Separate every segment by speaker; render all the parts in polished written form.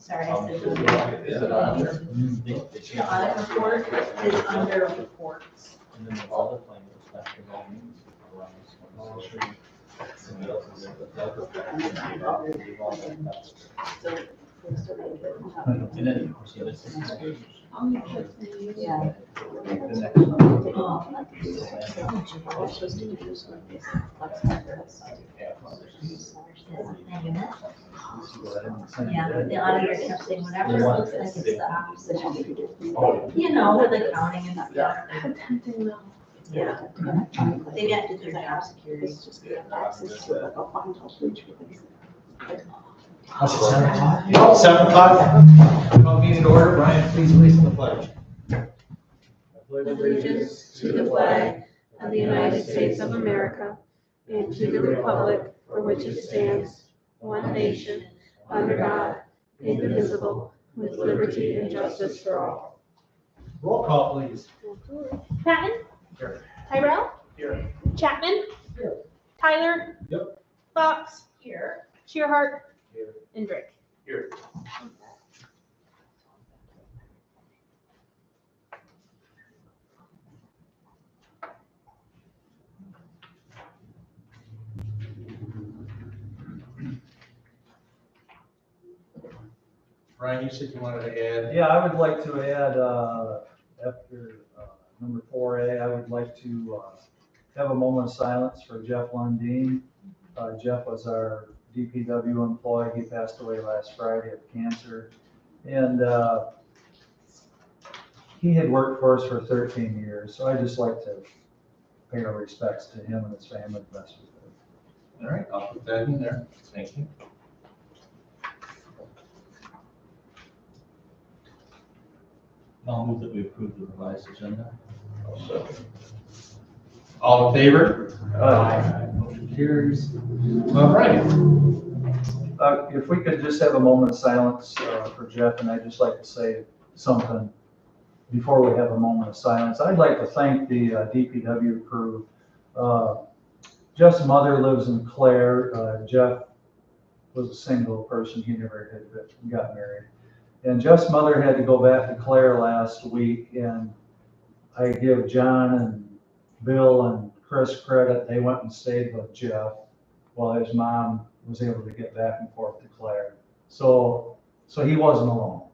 Speaker 1: Sorry, I said.
Speaker 2: Is it on there?
Speaker 1: The audit report is under reports.
Speaker 3: And then there's all the claims, especially all means. And then, of course, you have this.
Speaker 1: Yeah.
Speaker 3: The next one.
Speaker 1: Yeah, the auditor kept saying, whatever looks like it's the opposite. You know, with accounting and stuff. Yeah. They got to do their job security.
Speaker 2: How's it, 7 o'clock? 7 o'clock. Call meeting to order. Brian, please lead the pledge.
Speaker 4: Allegiance to the flag of the United States of America and to the republic for which it stands, one nation, under God, indivisible, with liberty and justice for all.
Speaker 2: Roll call, please.
Speaker 5: Patton?
Speaker 2: Here.
Speaker 5: Tyrell?
Speaker 2: Here.
Speaker 5: Chapman?
Speaker 2: Here.
Speaker 5: Tyler?
Speaker 2: Yep.
Speaker 5: Fox?
Speaker 1: Here.
Speaker 5: Shearhart?
Speaker 2: Here.
Speaker 5: And Drake.
Speaker 2: Here. Brian, you said you wanted to add.
Speaker 6: Yeah, I would like to add, after number 4A, I would like to have a moment of silence for Jeff Lundeen. Jeff was our DPW employee. He passed away last Friday of cancer. And he had worked for us for 13 years. So I'd just like to pay our respects to him and his family the best we could.
Speaker 2: All right, I'll put that in there. Thank you.
Speaker 3: I'll move that we approve the revised agenda.
Speaker 2: All in favor?
Speaker 3: Motion carries.
Speaker 2: All right.
Speaker 6: If we could just have a moment of silence for Jeff, and I'd just like to say something before we have a moment of silence. I'd like to thank the DPW crew. Jeff's mother lives in Clare. Jeff was a single person. He never had got married. And Jeff's mother had to go back to Clare last week, and I give John and Bill and Chris credit. They went and stayed with Jeff while his mom was able to get back and forth to Clare. So he wasn't alone.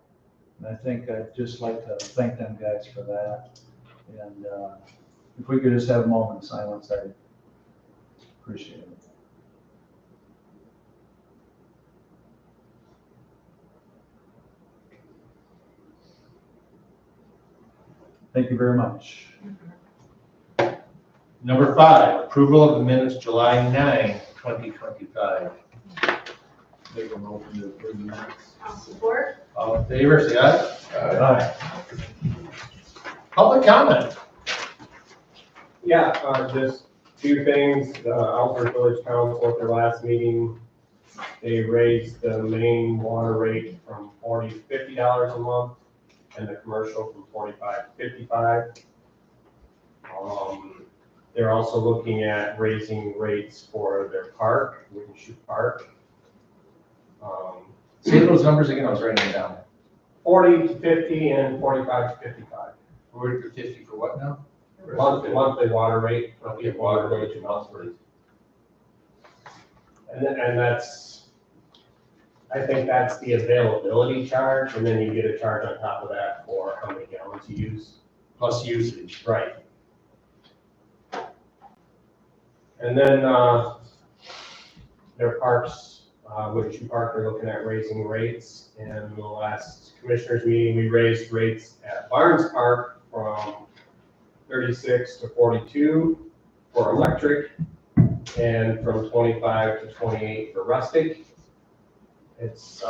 Speaker 6: And I think I'd just like to thank them guys for that. And if we could just have a moment of silence, I'd appreciate it. Thank you very much.
Speaker 2: Number 5, approval of the minutes July 9, 2025.
Speaker 3: Make a motion to approve the minutes.
Speaker 1: I'll support.
Speaker 2: All in favor, say aye.
Speaker 6: Aye.
Speaker 2: Public comment.
Speaker 7: Yeah, just two things. The Alfred Village Council at their last meeting, they raised the main water rate from $40 to $50 a month and the commercial from $45 to $55. They're also looking at raising rates for their park, Wooden Shoe Park.
Speaker 2: Say those numbers again, I was writing them down.
Speaker 7: 40 to 50 and 45 to 55.
Speaker 2: We're at 50 for what now?
Speaker 7: Monthly water rate for the water village monthly. And that's, I think that's the availability charge, and then you get a charge on top of that for how many gallons you use.
Speaker 2: Plus usage.
Speaker 7: Right. And then, their parks, Wooden Shoe Park, they're looking at raising rates. In the last commissioners meeting, we raised rates at Barnes Park from 36 to 42 for electric and from 25 to 28 for rustic. It's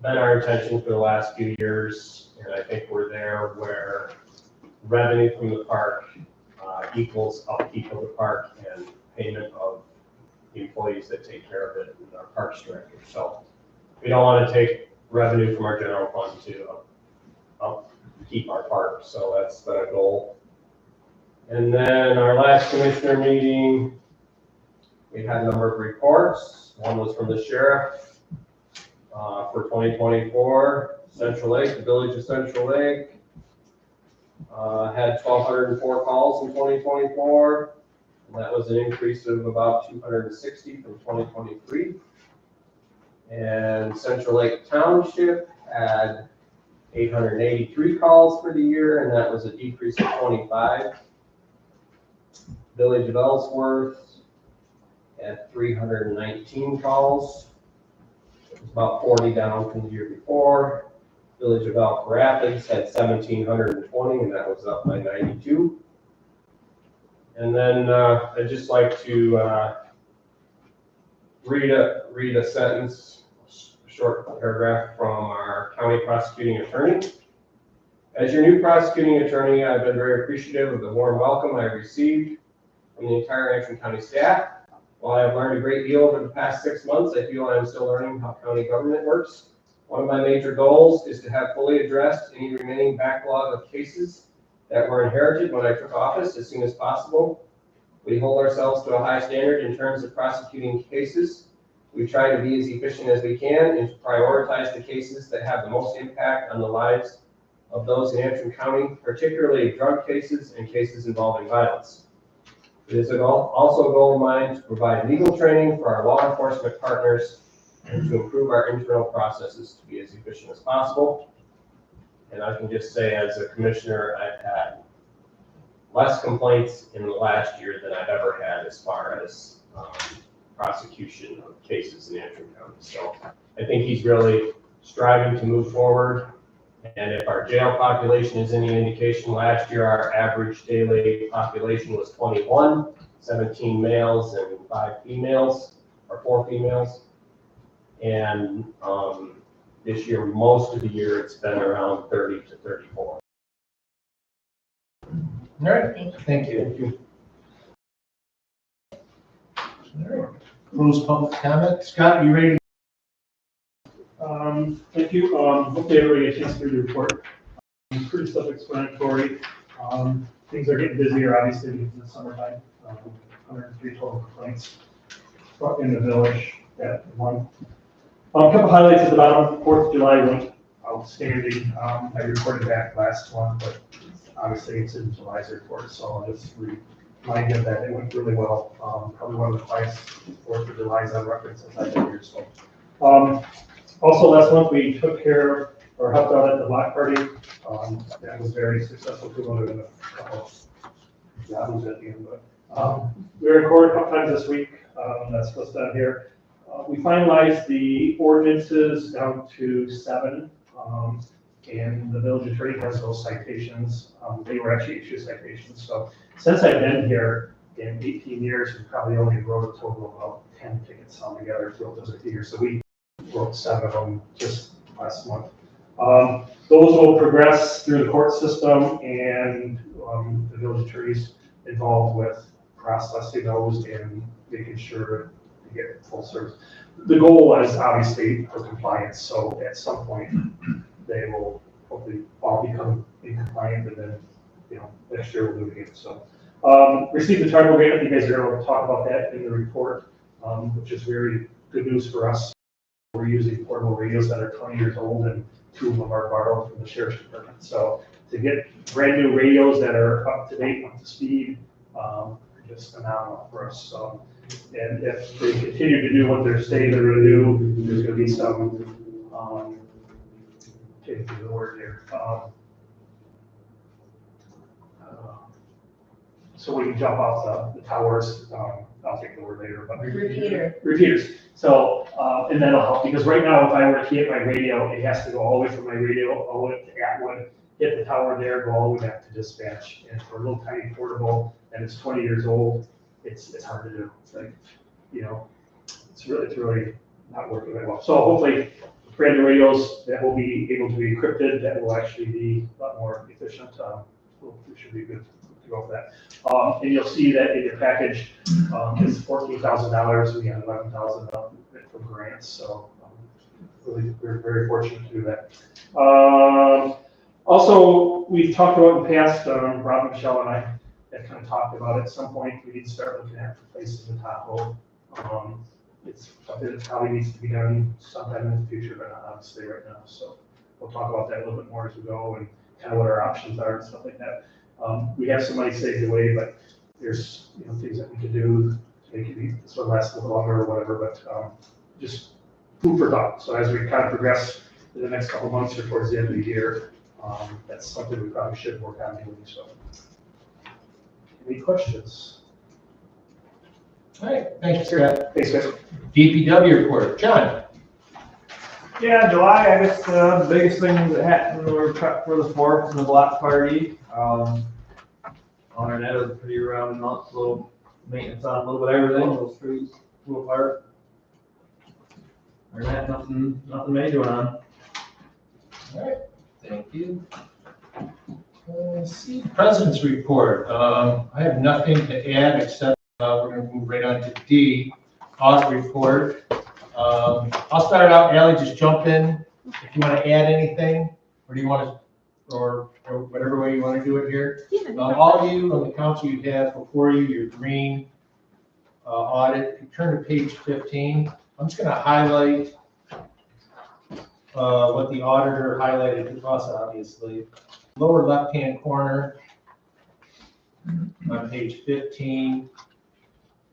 Speaker 7: been our intention for the last few years, and I think we're there where revenue from the park equals upkeep of the park and payment of the employees that take care of it and our parks director. So we don't want to take revenue from our general fund to upkeep our park. So that's been a goal. And then our last commissioner meeting, we had a number of reports. One was from the sheriff. For 2024, Central Lake, the village of Central Lake, had 1,204 calls in 2024. And that was an increase of about 260 from 2023. And Central Lake Township had 883 calls for the year, and that was a decrease of 25. Village of Ellsworth had 319 calls. It was about 40 down from the year before. Village of Elk Rapids had 1,720, and that was up by 92. And then I'd just like to read a sentence, a short paragraph from our county prosecuting attorney. As your new prosecuting attorney, I've been very appreciative of the warm welcome I've received from the entire Antrim County staff. While I have learned a great deal over the past 6 months, I feel I am still learning how county government works. One of my major goals is to have fully addressed any remaining backlog of cases that were inherited when I took office as soon as possible. We hold ourselves to a high standard in terms of prosecuting cases. We try to be as efficient as we can and to prioritize the cases that have the most impact on the lives of those in Antrim County, particularly drug cases and cases involving violence. It is also a goal of mine to provide legal training for our law enforcement partners and to improve our internal processes to be as efficient as possible. And I can just say, as a commissioner, I've had less complaints in the last year than I've ever had as far as prosecution of cases in Antrim County. So I think he's really striving to move forward. And if our jail population is any indication, last year our average daily population was 21, 17 males and 4 females. And this year, most of the year, it's been around 30 to 34.
Speaker 2: All right, thank you. All right. Closed public comment. Scott, you ready?
Speaker 8: Thank you. Hopefully everybody gets a chance to read the report. Pretty self-explanatory. Things are getting busier, obviously, because it's summertime. 103 total complaints in the village at one. A couple highlights at the bottom. 4th of July went outstanding. I reported back last one, but obviously it's in July's report, so I'll just remind you that it went really well. Probably one of the quietest 4th of July's on record since I've been here. So. Also, last month we took care or helped out at the block party. That was very successful. We wanted a couple yahoos at the end, but we were in court a couple times this week. That's what's done here. We finalized the ordinances down to 7, and the village attorney has those citations. They were actually issued citations. So since I've been here in 18 years, we probably only wrote a total of about 10 tickets altogether throughout those 18 years. So we wrote 7 of them just last month. Those will progress through the court system, and the village attorneys involved with processing those and making sure to get full service. The goal is obviously for compliance, so at some point they will hopefully all become compliant, and then next year we'll do it again. So received the Target grant. I think you guys are going to talk about that in the report, which is very good news for us. We're using portable radios that are 20 years old, and 2 of them are borrowed from the sheriff's department. So to get brand new radios that are up to date, up to speed, just phenomenal for us. So, and if they continue to do what they're saying they're going to do, there's going to be some, take the word here. So we can jump off the towers. I'll take the word later, but repeaters. So, and that'll help, because right now, if I were to hit my radio, it has to go all the way from my radio all the way to Atwood, hit the tower there, go all the way back to dispatch. And for a little tiny portable, and it's 20 years old, it's hard to do. It's like, it's really not working very well. So hopefully, brand new radios that will be able to be encrypted, that will actually be a lot more efficient. We should be good to go for that. And you'll see that in your package, it's $14,000. We had $11,000 from grants, so really we're very fortunate to do that. Also, we've talked about in the past, Rob, Michelle, and I have kind of talked about at some point we need to start looking at replacing the Tahoe. it's something that probably needs to be done sometime in the future, but not obviously right now. So we'll talk about that a little bit more as we go and kind of what our options are and stuff like that. We have some money saved away, but there's, things that we could do to make this one last a little longer or whatever, but just food for thought. So as we kind of progress in the next couple of months or towards the end of the year, that's something we probably should work on doing, so. Any questions?
Speaker 2: All right, thank you, Scott.
Speaker 8: Thanks, guys.
Speaker 2: DPW report, John.
Speaker 9: Yeah, July, I guess the biggest things that happened were prep for the 4th and the block party. Other than that, it was a pretty round month, little maintenance on a little bit of everything, little streets, little park. Other than that, nothing major went on.
Speaker 2: All right, thank you. Let's see, President's report. I have nothing to add except we're going to move right on to D, audit report. I'll start out, Ally, just jump in if you want to add anything, or do you want to, or whatever way you want to do it here. All of you on the council you have before you, your green audit. If you turn to page 15, I'm just going to highlight what the auditor highlighted to us, obviously. Lower left-hand corner on page 15,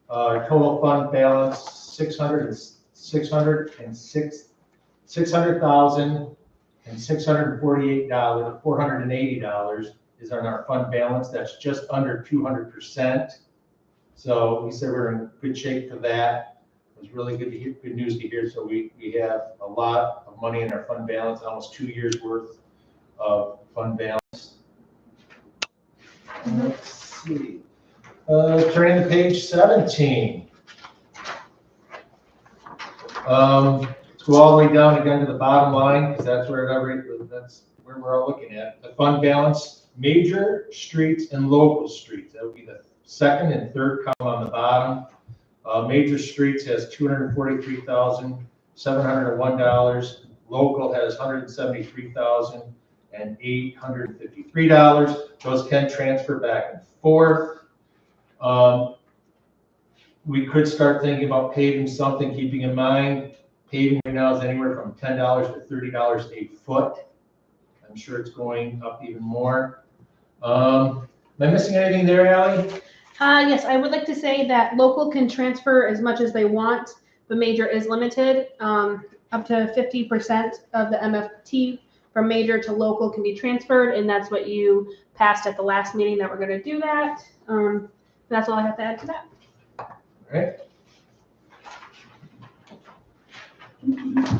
Speaker 2: total fund balance $600,648.480 is on our fund balance. That's just under 200%. So we said we're in good shape for that. It was really good to hear, good news to hear. So we have a lot of money in our fund balance, almost 2 years worth of fund balance. Let's see. Turning to page 17. Let's go all the way down again to the bottom line, because that's where we're all looking at. The fund balance, major streets and local streets. That would be the second and third column on the bottom. Major streets has $243,701. Local has $173,853. Those can transfer back and forth. We could start thinking about paving something, keeping in mind paving right now is anywhere from $10 to $30 a foot. I'm sure it's going up even more. Am I missing anything there, Ally?
Speaker 5: Yes, I would like to say that local can transfer as much as they want, but major is limited. Up to 50% of the MFT from major to local can be transferred, and that's what you passed at the last meeting, that we're going to do that. That's all I have to add to that.
Speaker 2: All right.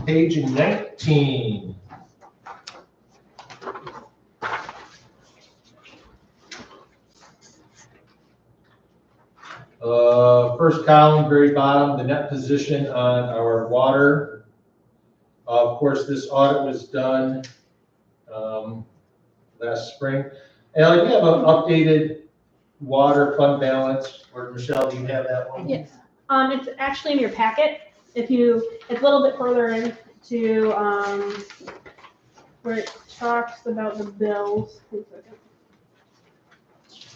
Speaker 2: Page 19. First column, very bottom, the net position on our water. Of course, this audit was done last spring. Ally, do you have an updated water fund balance? Or Michelle, do you have that one?
Speaker 5: Yes. It's actually in your packet. It's a little bit further into where it talks about the bills.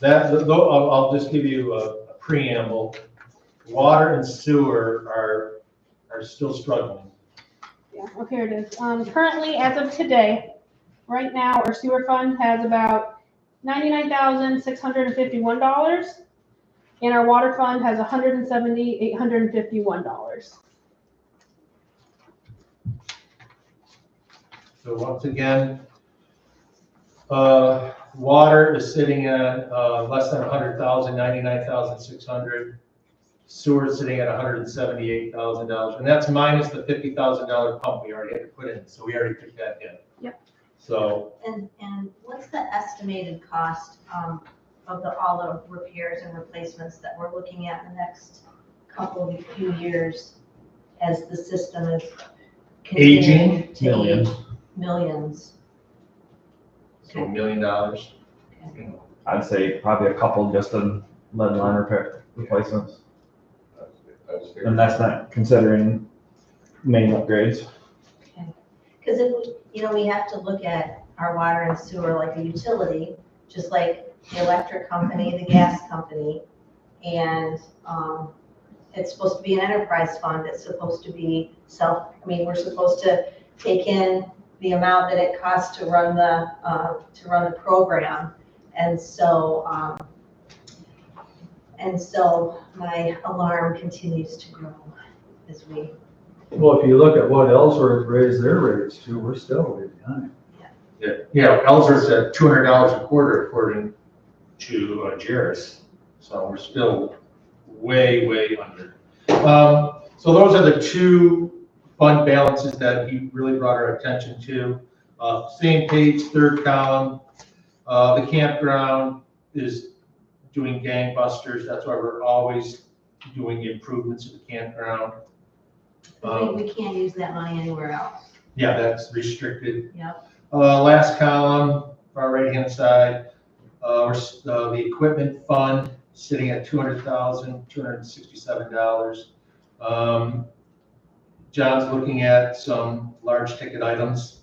Speaker 2: I'll just give you a preamble. Water and sewer are still struggling.
Speaker 5: Yeah, well, here it is. Currently, as of today, right now, our sewer fund has about $99,651, and our water fund has $170,851.
Speaker 2: So once again, water is sitting at less than 100,000, 99,600. Sewer is sitting at $178,000, and that's minus the $50,000 pump we already had to put in. So we already took that in.
Speaker 5: Yep.
Speaker 2: So.
Speaker 1: And what's the estimated cost of all the repairs and replacements that we're looking at in the next few years as the system is
Speaker 2: Aging?
Speaker 1: continuing to age? Millions.
Speaker 2: So $1 million.
Speaker 9: I'd say probably a couple just in lead line repair replacements. And that's not considering main upgrades.
Speaker 1: Okay. Because if we have to look at our water and sewer like a utility, just like the electric company, the gas company, and it's supposed to be an enterprise fund, it's supposed to be we're supposed to take in the amount that it costs to run the program. And so my alarm continues to grow as we.
Speaker 6: Well, if you look at what Ellsworth raised their rates to, we're still way behind.
Speaker 2: Yeah, Ellsworth's at $200 a quarter according to Jairus, so we're still way under. So those are the two fund balances that he really brought our attention to. Same page, third column, the campground is doing gangbusters. That's why we're always doing improvements to the campground.
Speaker 1: We can't use that money anywhere else.
Speaker 2: Yeah, that's restricted.
Speaker 1: Yep.
Speaker 2: Last column, far right-hand side, the equipment fund sitting at $200,267. John's looking at some large ticket items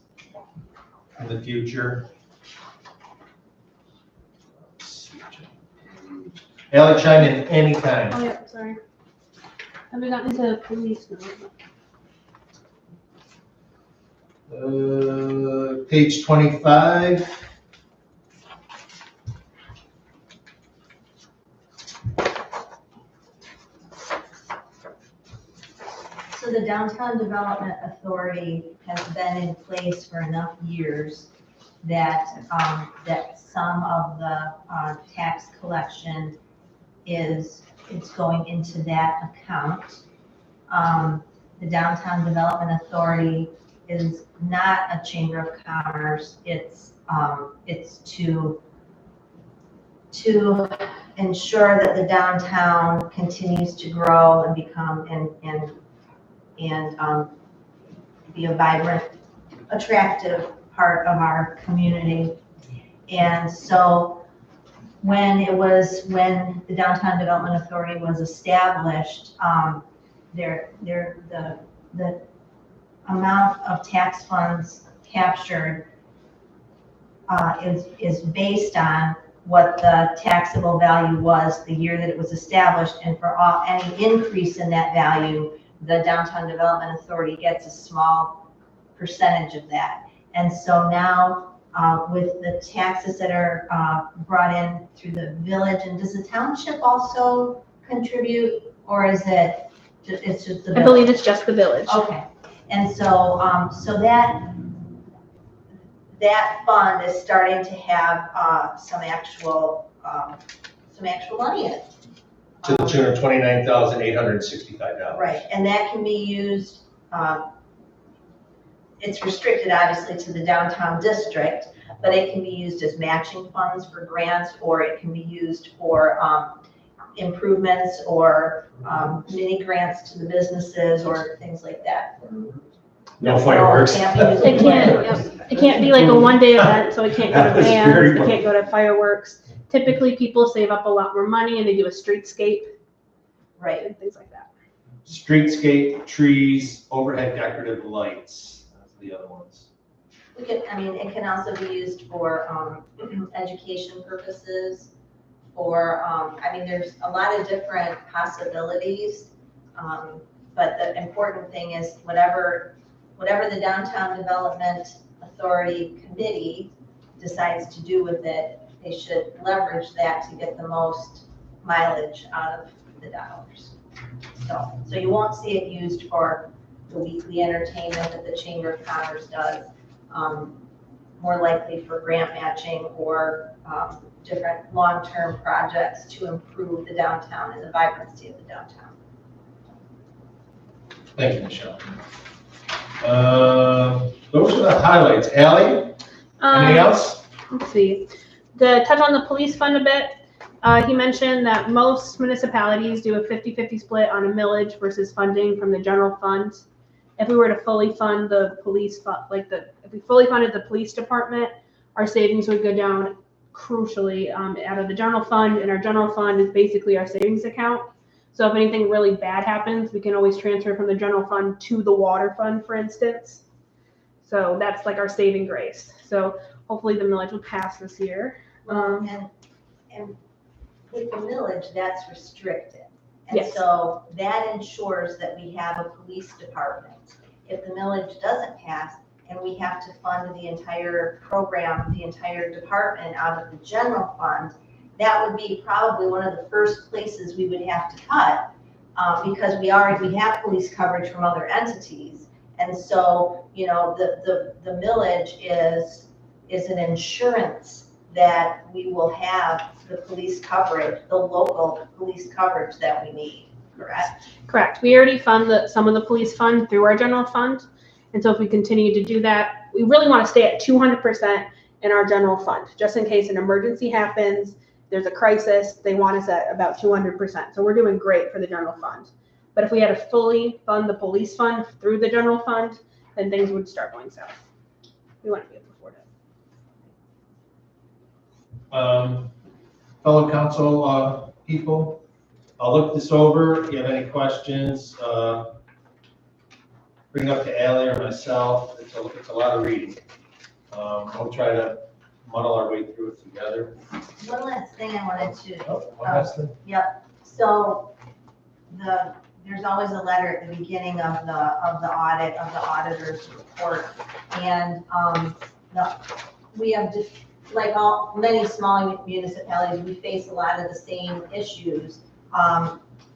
Speaker 2: in the future. Ally, chime in anytime.
Speaker 5: Oh, yeah, sorry. Have we gotten into police now?
Speaker 2: Page 25.
Speaker 1: So the Downtown Development Authority has been in place for enough years that, that some of the tax collection is going into that account. The Downtown Development Authority is not a chamber of commerce. It's to ensure that the downtown continues to grow and become and be a vibrant, attractive part of our community. And so when the Downtown Development Authority was established, the amount of tax funds captured is based on what the taxable value was the year that it was established, and for any increase in that value, the Downtown Development Authority gets a small percentage of that. And so now with the taxes that are brought in through the village, and does the township also contribute, or is it's just the village?
Speaker 5: I believe it's just the village.
Speaker 1: Okay, and so so that fund is starting to have some actual money in it.
Speaker 2: To the tune of $29,865.
Speaker 1: Right, and that can be used, it's restricted obviously to the downtown district, but it can be used as matching funds for grants, or it can be used for improvements or mini grants to the businesses or things like that.
Speaker 2: No fireworks.
Speaker 5: It can't be like a one-day event, so it can't go to
Speaker 2: That's
Speaker 5: bands,
Speaker 2: very
Speaker 5: it can't go to fireworks. Typically, people save up a lot more money and they do a streetscape.
Speaker 1: Right.
Speaker 5: And things like that.
Speaker 2: Streetscape, trees, overhead decorative lights. That's the other ones.
Speaker 1: It can also be used for education purposes, or there's a lot of different possibilities. But the important thing is whatever the Downtown Development Authority Committee decides to do with it, they should leverage that to get the most mileage out of the dollars. So you won't see it used for the weekly entertainment that the Chamber of Commerce does. More likely for grant matching or different long-term projects to improve the downtown and the vibrancy of the downtown.
Speaker 2: Thank you, Michelle. Those are the highlights. Ally, anything else?
Speaker 5: Let's see. To touch on the police fund a bit, he mentioned that most municipalities do a 50-50 split on a millage versus funding from the general fund. If we were to fully fund the police, if we fully funded the police department, our savings would go down crucially out of the general fund, and our general fund is basically our savings account. So if anything really bad happens, we can always transfer from the general fund to the water fund, for instance. So that's like our saving grace. So hopefully the millage will pass this year.
Speaker 1: And with the millage, that's restricted. And
Speaker 5: Yes.
Speaker 1: so that ensures that we have a police department. If the millage doesn't pass and we have to fund the entire program, the entire department out of the general fund, that would be probably one of the first places we would have to cut, because we have police coverage from other entities. And so, you know, the millage is an insurance that we will have the police coverage, the local police coverage that we need, correct?
Speaker 5: Correct. We already fund some of the police fund through our general fund. And so if we continue to do that, we really want to stay at 200% in our general fund, just in case an emergency happens, there's a crisis, they want us at about 200%. So we're doing great for the general fund. But if we had to fully fund the police fund through the general fund, then things would start going south. We want to be able to afford it.
Speaker 2: Fellow council people, I'll look this over. If you have any questions, bring up to Ally or myself. It's a lot of reading. We'll try to muddle our way through it together.
Speaker 1: One last thing I wanted to,
Speaker 2: Oh, one last thing.
Speaker 1: yep, so there's always a letter at the beginning of the audit, of the auditor's report. And we have just, like many small municipalities, we face a lot of the same issues,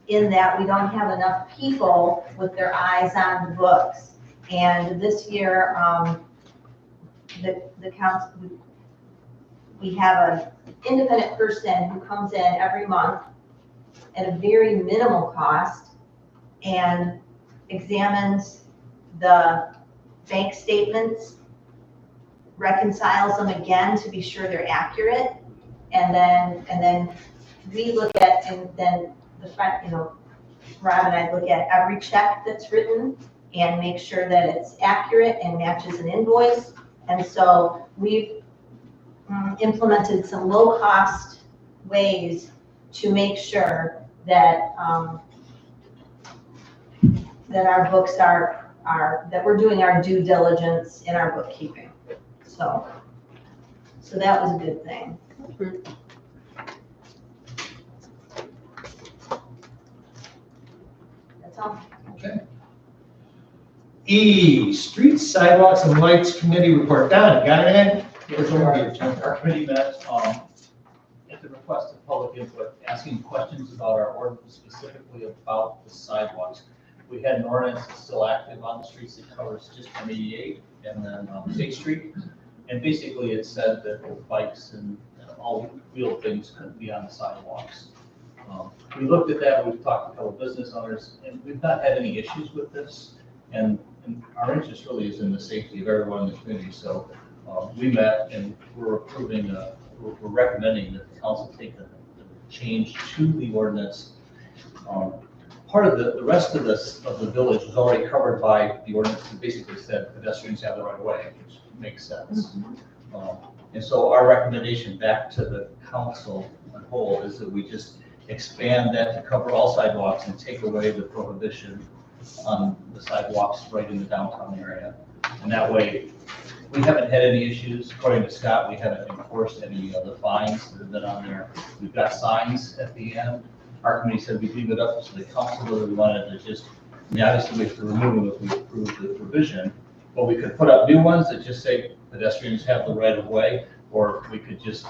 Speaker 1: in that we don't have enough people with their eyes on the books. And this year, the council, we have an independent person who comes in every month at a very minimal cost and examines the bank statements, reconciles them again to be sure they're accurate, and then we look at, and then the front, you know, Rob and I look at every check that's written and make sure that it's accurate and matches an invoice. And so we've implemented some low-cost ways to make sure that that our books are that we're doing our due diligence in our bookkeeping. So that was a good thing. That's all.
Speaker 2: Okay. E, Streets, Sidewalks, and Lights Committee Report. Don, got it?
Speaker 3: Yes, our committee met, at the request of public input, asking questions about our ordinance, specifically about the sidewalks. We had an ordinance that's still active on the streets that covers just from 88 and then State Street. And basically it said that bikes and all wheel things couldn't be on the sidewalks. We looked at that, we've talked to a couple of business owners, and we've not had any issues with this. And our interest really is in the safety of everyone in the community. So we met and we're approving, we're recommending that the council take the change to the ordinance. Part of the rest of the village was already covered by the ordinance that basically said pedestrians have the right of way, which makes sense. And so our recommendation back to the council on whole is that we just expand that to cover all sidewalks and take away the prohibition on the sidewalks right in the downtown area. And that way, we haven't had any issues. According to Scott, we haven't enforced any of the fines that have been on there. We've got signs at the end. Our committee said we'd leave it up to the council whether we wanted to just, I mean, obviously we have to remove them if we approve the provision, but we could put up new ones that just say pedestrians have the right of way, or we could just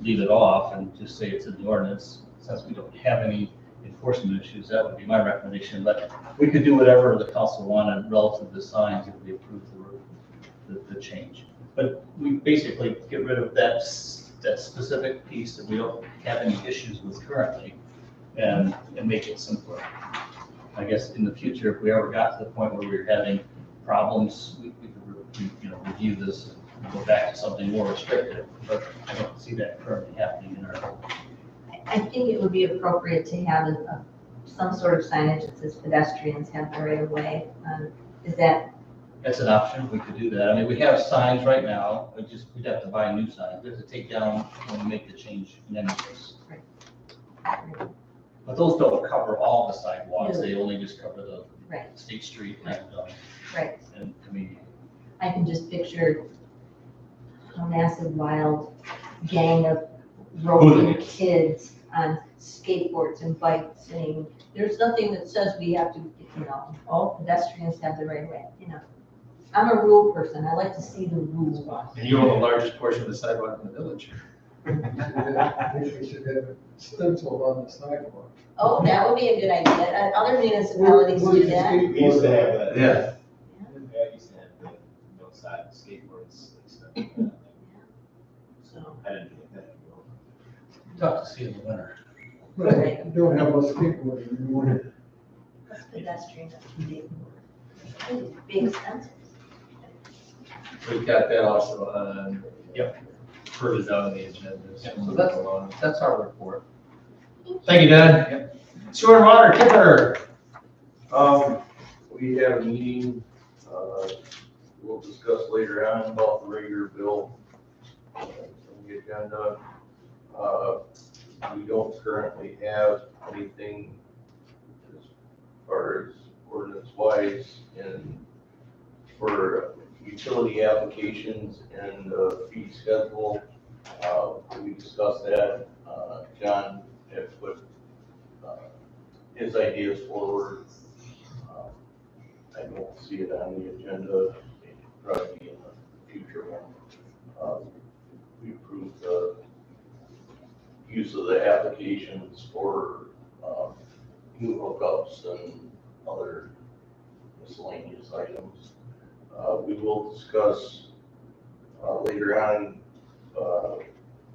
Speaker 3: leave it off and just say it's in the ordinance. Since we don't have any enforcement issues, that would be my recommendation. But we could do whatever the council wanted relative to signs if we approve the change. But we basically get rid of that specific piece that we don't have any issues with currently and make it simpler. I guess in the future, if we ever got to the point where we were having problems, we could review this and go back to something more restrictive. But I don't see that currently happening in our.
Speaker 1: I think it would be appropriate to have some sort of signage that says pedestrians have the right of way. Is that?
Speaker 3: That's an option. We could do that. I mean, we have signs right now. We'd have to buy new signs. We have to take down when we make the change in any case.
Speaker 1: Right.
Speaker 3: But those don't cover all the sidewalks.
Speaker 1: No.
Speaker 3: They only just cover the
Speaker 1: Right.
Speaker 3: State Street
Speaker 1: Right.
Speaker 3: and community.
Speaker 1: I can just picture a massive wild gang of roving kids on skateboards and bikes, and there's nothing that says we have to, all pedestrians have the right way, I'm a rule person, I like to see the rules.
Speaker 2: And you own the largest portion of the sidewalk in the village.
Speaker 10: We should have a stencil on the sidewalk.
Speaker 1: Oh, that would be a good idea, other municipalities do that.
Speaker 9: We used to have that.
Speaker 2: Yeah.
Speaker 9: Yeah, I used to have the no side skateboards and stuff like that.
Speaker 1: So,
Speaker 9: I didn't do that.
Speaker 3: Tough to see in the winter.
Speaker 1: Right.
Speaker 10: You don't have a skateboard anymore.
Speaker 1: that's pedestrian, big expensive.
Speaker 2: We've got that also on, further down the agenda.
Speaker 3: So that's our report.
Speaker 2: Thank you, Don. Sewer and water, Kipper.
Speaker 11: We had a meeting, we'll discuss later on about the regular bill on the agenda. We don't currently have anything as far as ordinance wise and for utility applications and the fee schedule. We discussed that. John had put his ideas forward. I don't see it on the agenda, it probably be in the future one. We approved the use of the applications for new hookups and other miscellaneous items. We will discuss later on,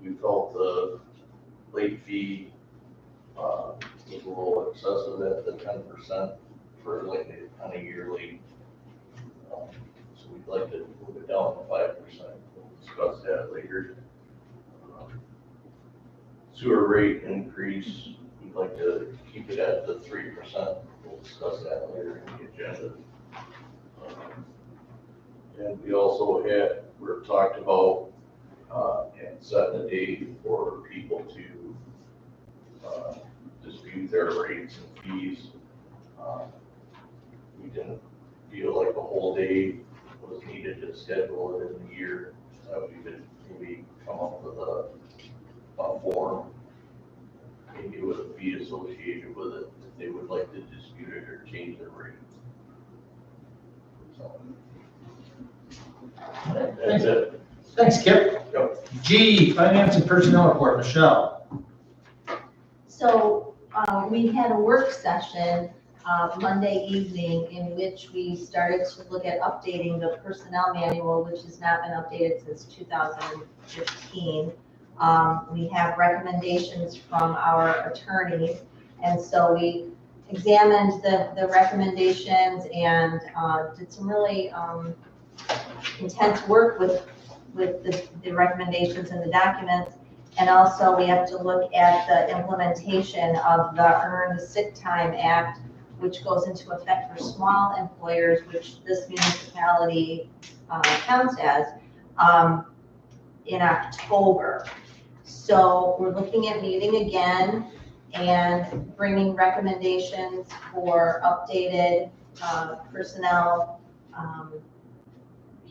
Speaker 11: we felt the late fee was a little excessive at the 10% for like on a yearly. So we'd like to move it down to 5%. We'll discuss that later. Sewer rate increase, we'd like to keep it at the 3%. We'll discuss that later in the agenda. And we also we're talked about and setting a date for people to dispute their rates and fees. We didn't feel like a whole day was needed to schedule it in the year. We could maybe come up with a form, maybe with a fee associated with it, if they would like to dispute it or change their rate. So, that's it.
Speaker 2: Thanks, Kip.
Speaker 11: Yep.
Speaker 2: G, finance and personnel report, Michelle.
Speaker 1: So, we had a work session, Monday evening in which we started to look at updating the personnel manual, which has not been updated since 2015. We have recommendations from our attorneys, and so we examined the recommendations and did some really intense work with the recommendations and the documents. And also we have to look at the implementation of the Earned Sick Time Act, which goes into effect for small employers, which this municipality counts as, in October. So we're looking at meeting again and bringing recommendations for updated personnel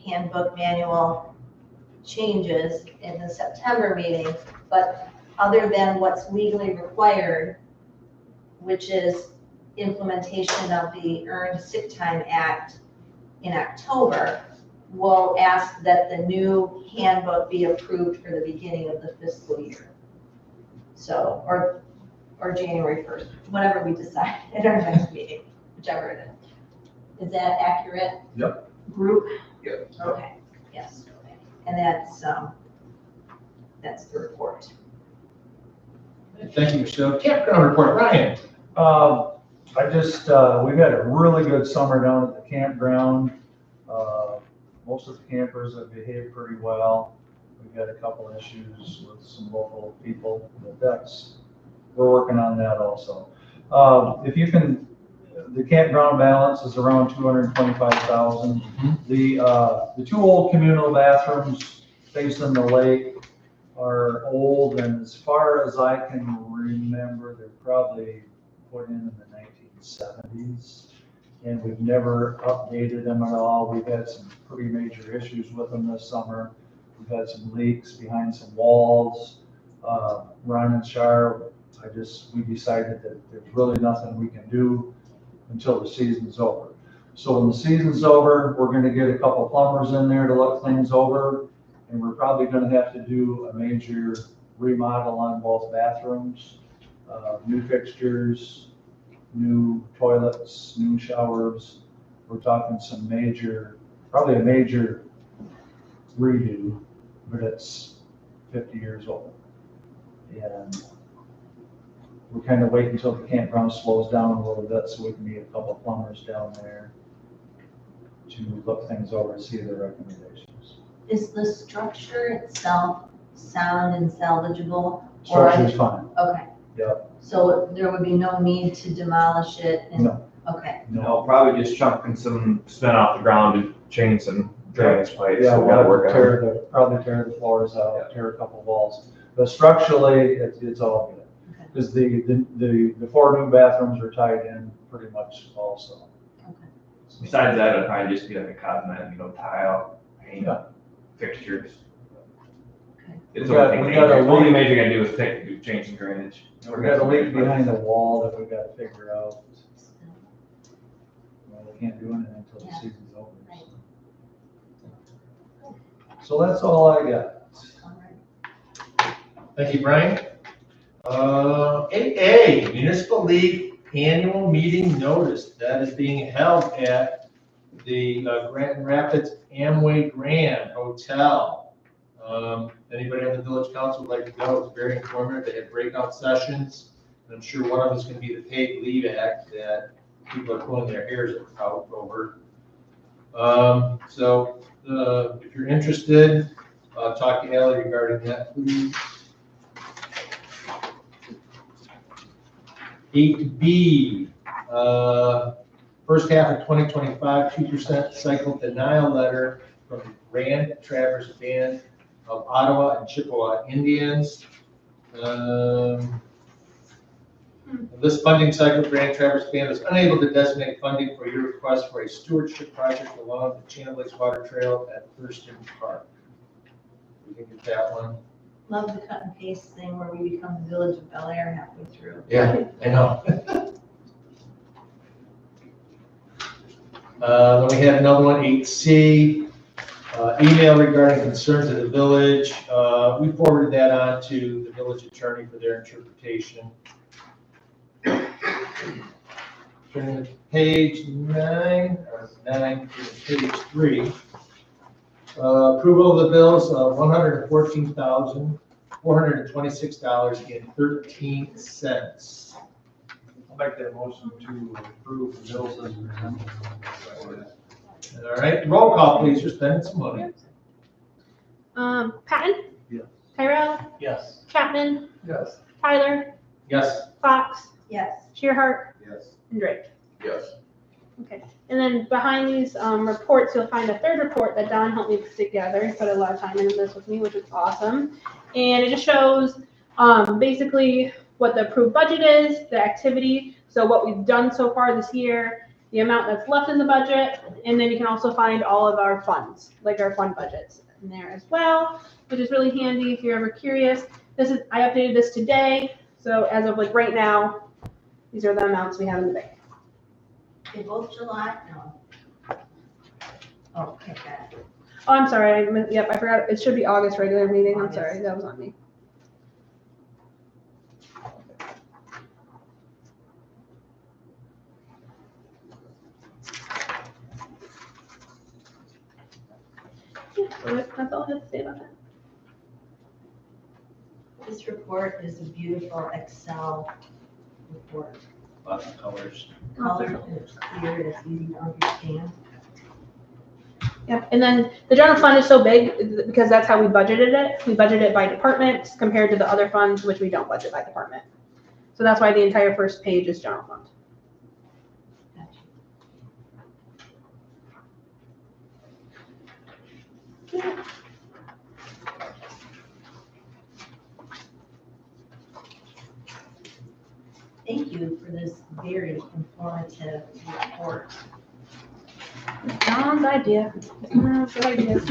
Speaker 1: handbook manual changes in the September meeting. But other than what's legally required, which is implementation of the Earned Sick Time Act in October, we'll ask that the new handbook be approved for the beginning of the fiscal year. So, or January 1st, whatever we decide at our next meeting, whichever it is. Is that accurate?
Speaker 11: Yep.
Speaker 1: Group?
Speaker 11: Yep.
Speaker 1: Okay, yes. Okay. And that's the report.
Speaker 2: Thank you, Michelle. Campground report, Ryan.
Speaker 6: We've had a really good summer down at the campground. Most of the campers have behaved pretty well. We've had a couple issues with some local people, but we're working on that also. The campground balance is around $225,000. The two old communal bathrooms facing the lake are old, and as far as I can remember, they're probably put in the 1970s. And we've never updated them at all. We've had some pretty major issues with them this summer. We've had some leaks behind some walls. Ron and Shar we decided that there's really nothing we can do until the season's over. So when the season's over, we're gonna get a couple plumbers in there to look things over, and we're probably gonna have to do a major remodel on both bathrooms, new fixtures, new toilets, new showers. We're talking some major, probably a major redo, but it's 50 years old. And we're kind of waiting until the campground slows down a little bit so we can get a couple of plumbers down there to look things over and see their recommendations.
Speaker 1: Is the structure itself sound and salvageable?
Speaker 6: Structure's fine.
Speaker 1: Okay.
Speaker 6: Yep.
Speaker 1: So there would be no need to demolish it?
Speaker 6: No.
Speaker 1: Okay.
Speaker 9: No, probably just chunking some cement off the ground and change some drainage pipes.
Speaker 6: Yeah,
Speaker 9: So we gotta
Speaker 6: we'll
Speaker 9: work on it.
Speaker 6: probably tear the floors out, tear a couple walls. But structurally, it's all good.
Speaker 1: Okay.
Speaker 6: Because the 4 new bathrooms are tied in pretty much also.
Speaker 9: Besides that, it'd probably just be like a cosmetic, tile, paint,
Speaker 6: Yeah.
Speaker 9: fixtures.
Speaker 1: Okay.
Speaker 9: It's
Speaker 6: We got a
Speaker 9: only
Speaker 6: leak.
Speaker 9: major gonna do is change some drainage.
Speaker 6: We got a leak behind the wall that we gotta figure out. Well, we can't do anything until the
Speaker 1: Yeah.
Speaker 6: season's over.
Speaker 1: Right.
Speaker 6: So that's all I got.
Speaker 1: All right.
Speaker 2: Thank you, Brian. 8A, Municipal League Annual Meeting Notice. That is being held at the Grand Rapids Amway Grand Hotel. Anybody on the village council would like to go? It's very informative. They have breakout sessions. I'm sure one of them is going to be the paid leave act that people are pulling their hairs out over. So if you're interested, talk to Ellie regarding that, please. 8B, first half of 2025, 2% cycle denial letter from the Grand Traverse Band of Ottawa and Chippewa Indians. This funding cycle, Grand Traverse Band is unable to designate funding for your request for a stewardship project along the Channel Lakes Water Trail at Thurston Park. We can get that one.
Speaker 1: Love the cut and paste thing where we become the Village of Bel Air halfway through.
Speaker 2: Yeah, I know. Then we have another one, 8C, email regarding concerns of the village. We forwarded that on to the village attorney for their interpretation. Turning to page 9, or 9 to page 3. Approval of the bills of $114,426.13.
Speaker 6: I'll make that motion to approve the bills as presented.
Speaker 2: All right, roll call, please. You're spending some money.
Speaker 5: Patton?
Speaker 6: Yes.
Speaker 5: Tyrell?
Speaker 3: Yes.
Speaker 5: Chapman?
Speaker 10: Yes.
Speaker 5: Tyler?
Speaker 2: Yes.
Speaker 5: Fox?
Speaker 1: Yes.
Speaker 5: Shearhart?
Speaker 10: Yes.
Speaker 5: And Drake.
Speaker 11: Yes.
Speaker 5: Okay, and then behind these reports, you'll find a third report that Don helped me put together. He put a lot of time into this with me, which is awesome. And it just shows basically what the approved budget is, the activity, so what we've done so far this year, the amount that's left in the budget, and then you can also find all of our funds, like our fund budgets in there as well, which is really handy if you're ever curious. I updated this today, so as of like right now, these are the amounts we have in the bank.
Speaker 1: Okay, both July, no. Oh, okay, got it.
Speaker 5: Oh, I'm sorry. Yep, I forgot. It should be August regular meeting. I'm sorry. That was on me. Yeah, so that's all I have to say about that.
Speaker 1: This report is a beautiful Excel report.
Speaker 2: Lots of colors.
Speaker 1: Colored, it's clear, it's easy to understand.
Speaker 5: Yep, and then the general fund is so big because that's how we budgeted it. We budgeted it by department compared to the other funds, which we don't budget by department. So that's why the entire first page is general fund.
Speaker 1: Gotcha. Thank you for this very informative report.
Speaker 5: John's idea. Good idea.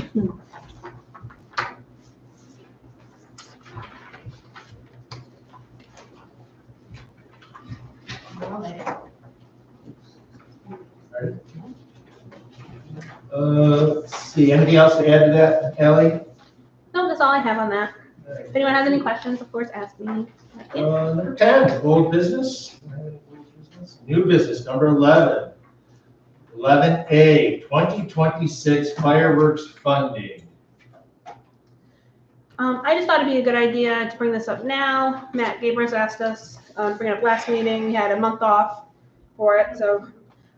Speaker 2: Let's see, anything else to add to that, Ally?
Speaker 5: No, that's all I have on that. If anyone has any questions, of course, ask me.
Speaker 2: Number 10, old business. New business, number 11. 11A, 2026 fireworks funding.
Speaker 5: I just thought it'd be a good idea to bring this up now. Matt Gabers asked us to bring it up last meeting. We had a month off for it, so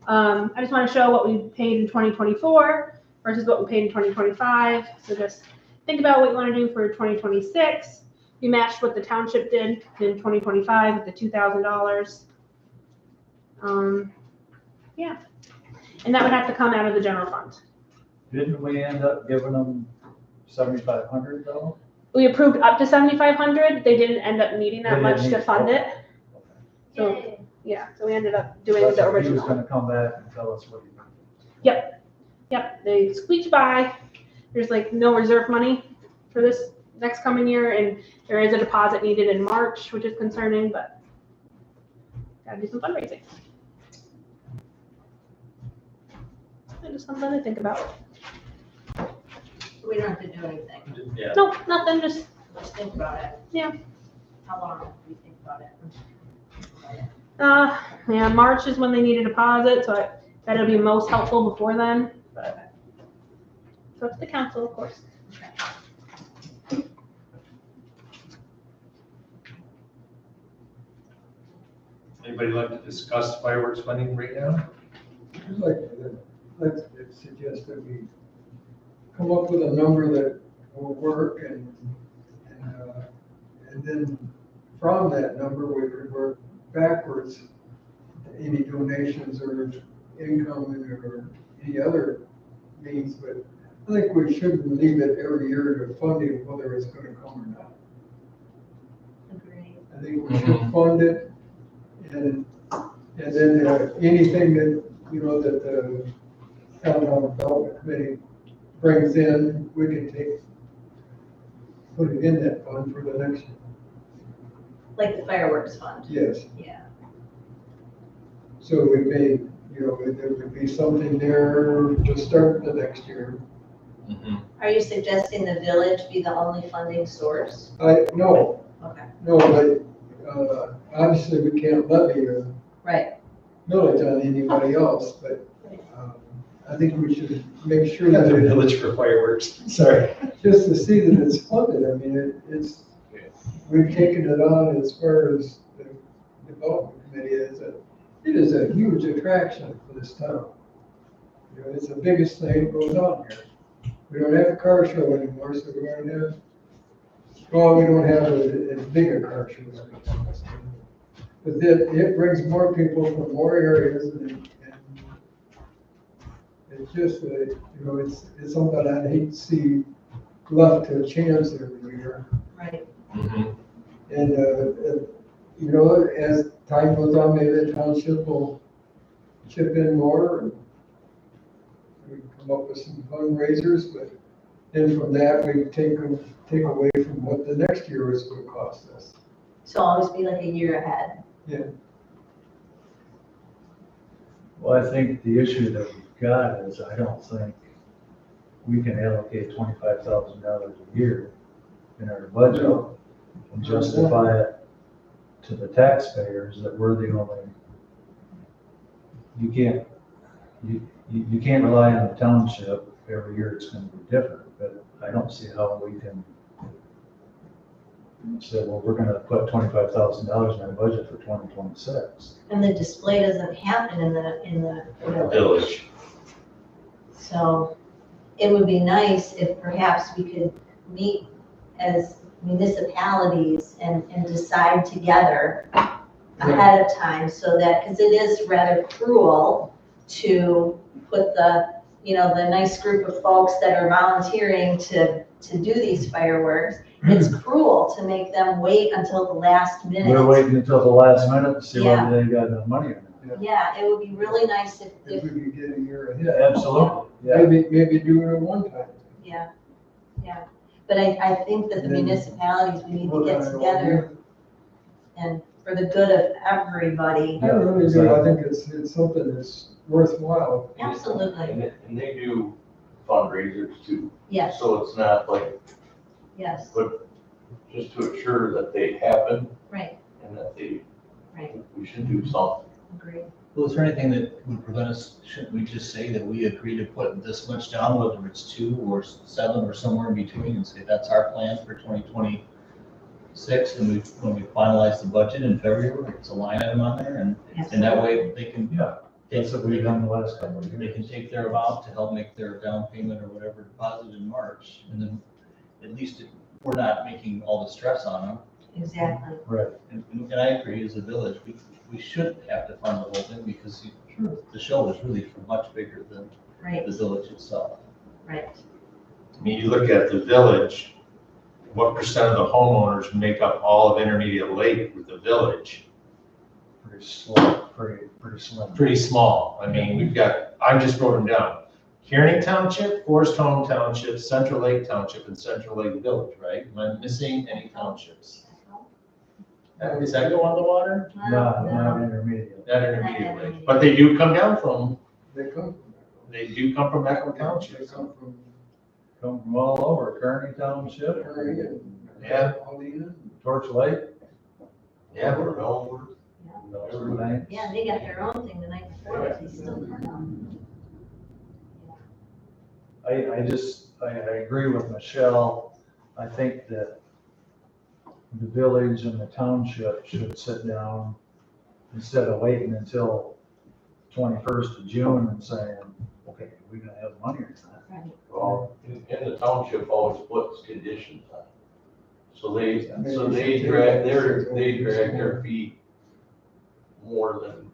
Speaker 5: I just want to show what we paid in 2024 versus what we paid in 2025. So just think about what you want to do for 2026. We matched what the township did in 2025 with the $2,000. Yeah, and that would have to come out of the general fund.
Speaker 6: Didn't we end up giving them 7,500 though?
Speaker 5: We approved up to 7,500. They didn't end up needing that
Speaker 6: They
Speaker 5: much
Speaker 6: didn't
Speaker 5: to
Speaker 6: need-
Speaker 5: fund it.
Speaker 6: okay.
Speaker 5: So, yeah, so we ended up doing
Speaker 6: That's
Speaker 5: the
Speaker 6: what he was
Speaker 5: original.
Speaker 6: gonna come back and tell us what he did.
Speaker 5: Yep, they squeaked by. There's like no reserve money for this next coming year, and there is a deposit needed in March, which is concerning, but gotta do some fundraising. And just something to think about.
Speaker 1: We don't have to do anything,
Speaker 3: Yeah.
Speaker 5: No, nothing, just,
Speaker 1: just think about it.
Speaker 5: Yeah.
Speaker 1: How long do we think about it?
Speaker 5: yeah, March is when they need a deposit, so that'll be most helpful before then, but it's up to the council, of course.
Speaker 2: Anybody like to discuss fireworks funding right now?
Speaker 10: I'd like to suggest that we come up with a number that will work and then from that number, we could work backwards to any donations or income or any other means, but I think we shouldn't leave it every year to funding whether it's gonna come or not.
Speaker 1: Agreed.
Speaker 10: I think we should fund it and then anything that, you know, that the Town Development Committee brings in, we can put it in that fund for the next year.
Speaker 1: Like the fireworks fund,
Speaker 10: Yes,
Speaker 1: yeah.
Speaker 10: so we may, you know, there would be something there to start the next year.
Speaker 1: Are you suggesting the village be the only funding source?
Speaker 10: No,
Speaker 1: Okay,
Speaker 10: but obviously we can't levy a
Speaker 1: right.
Speaker 10: millage on anybody else, but I think we should make sure that it
Speaker 2: village for fireworks, sorry.
Speaker 10: just to see that it's funded. I mean, it's, we've taken it on as far as the development committee is. It is a huge attraction for this town. You know, it's the biggest thing that goes on here. We don't have a car show anymore, so we don't have, well, we don't have as big a car show. But it brings more people from more areas and it's just, you know, it's something I'd hate to see left to chance every year.
Speaker 1: Right.
Speaker 10: And, you know, as time goes on, maybe the township will chip in more and we can come up with some fundraisers, but then from that, we take away from what the next year is going to cost us.
Speaker 1: So always be like a year ahead.
Speaker 10: Yeah.
Speaker 6: Well, I think the issue that we've got is I don't think we can allocate $25,000 a year in our budget and justify it to the taxpayers that we're the only, you can't rely on the township. Every year it's going to be different, but I don't see how we can say, well, we're going to put $25,000 in our budget for 2026.
Speaker 1: And the display doesn't happen in the village.
Speaker 11: Village.
Speaker 1: So it would be nice if perhaps we could meet as municipalities and decide together ahead of time so that, because it is rather cruel to put the, you know, the nice group of folks that are volunteering to do these fireworks. It's cruel to make them wait until the last minute.
Speaker 6: We're waiting until the last minute to see
Speaker 1: Yeah.
Speaker 6: whether they got enough money or not.
Speaker 1: Yeah, it would be really nice if
Speaker 10: If we could get a year
Speaker 6: Yeah,
Speaker 10: ahead.
Speaker 6: absolutely. Yeah.
Speaker 10: Maybe do it at one time.
Speaker 1: yeah. But I think that the municipalities, we need to
Speaker 10: Work
Speaker 1: get
Speaker 10: on it all
Speaker 1: together
Speaker 10: year.
Speaker 1: and for the good of everybody.
Speaker 10: I really do, I think it's something that's worthwhile.
Speaker 1: Absolutely,
Speaker 11: And they do fundraisers too.
Speaker 1: yes,
Speaker 11: So it's not like,
Speaker 1: yes,
Speaker 11: just to assure that they happen
Speaker 1: right,
Speaker 11: and that
Speaker 1: right,
Speaker 11: we should do something.
Speaker 1: agreed.
Speaker 3: Well, is there anything that would prevent us, shouldn't we just say that we agree to put this much down, whether it's 2 or 7 or somewhere in between, and say that's our plan for 2026, and when we finalize the budget in February, it's a line item on there, and that way they can.
Speaker 6: Yeah, that's what we've done the last couple of
Speaker 3: They
Speaker 6: years.
Speaker 3: can take their amount to help make their down payment or whatever deposit in March, and then at least we're not making all the stress on them.
Speaker 1: Exactly,
Speaker 6: Right.
Speaker 3: And I agree, as a village, we should have to fund the whole thing, because the show is really much bigger than
Speaker 1: right,
Speaker 3: the village itself.
Speaker 1: right.
Speaker 2: I mean, you look at the village, what percent of the homeowners make up all of Intermediate Lake with the village?
Speaker 6: Pretty slow, pretty slim.
Speaker 2: Pretty small. I mean, we've got, I just wrote them down. Kearney Township, Forest Home Township, Central Lake Township, and Central Lake Village, right? Am I missing any townships? Does that go on the water?
Speaker 6: Not intermediate.
Speaker 2: Not Intermediate Lake, but they do come down from,
Speaker 10: They come from
Speaker 2: Echo
Speaker 10: They
Speaker 2: Township.
Speaker 10: come from
Speaker 6: Come from all over, Kearney Township,
Speaker 10: Prairie and.
Speaker 2: Yeah.
Speaker 10: Alena.
Speaker 6: Torch Lake.
Speaker 2: Yeah,
Speaker 11: We're all-
Speaker 6: Everything.
Speaker 1: Yeah, they got their own thing the night before, but they still come.
Speaker 6: I agree with Michelle. I think that the village and the township should sit down instead of waiting until 21st of June and saying, okay, we're gonna have money or not.
Speaker 1: Right.
Speaker 11: Well, and the township always puts conditions on it. So they drag their feet more than,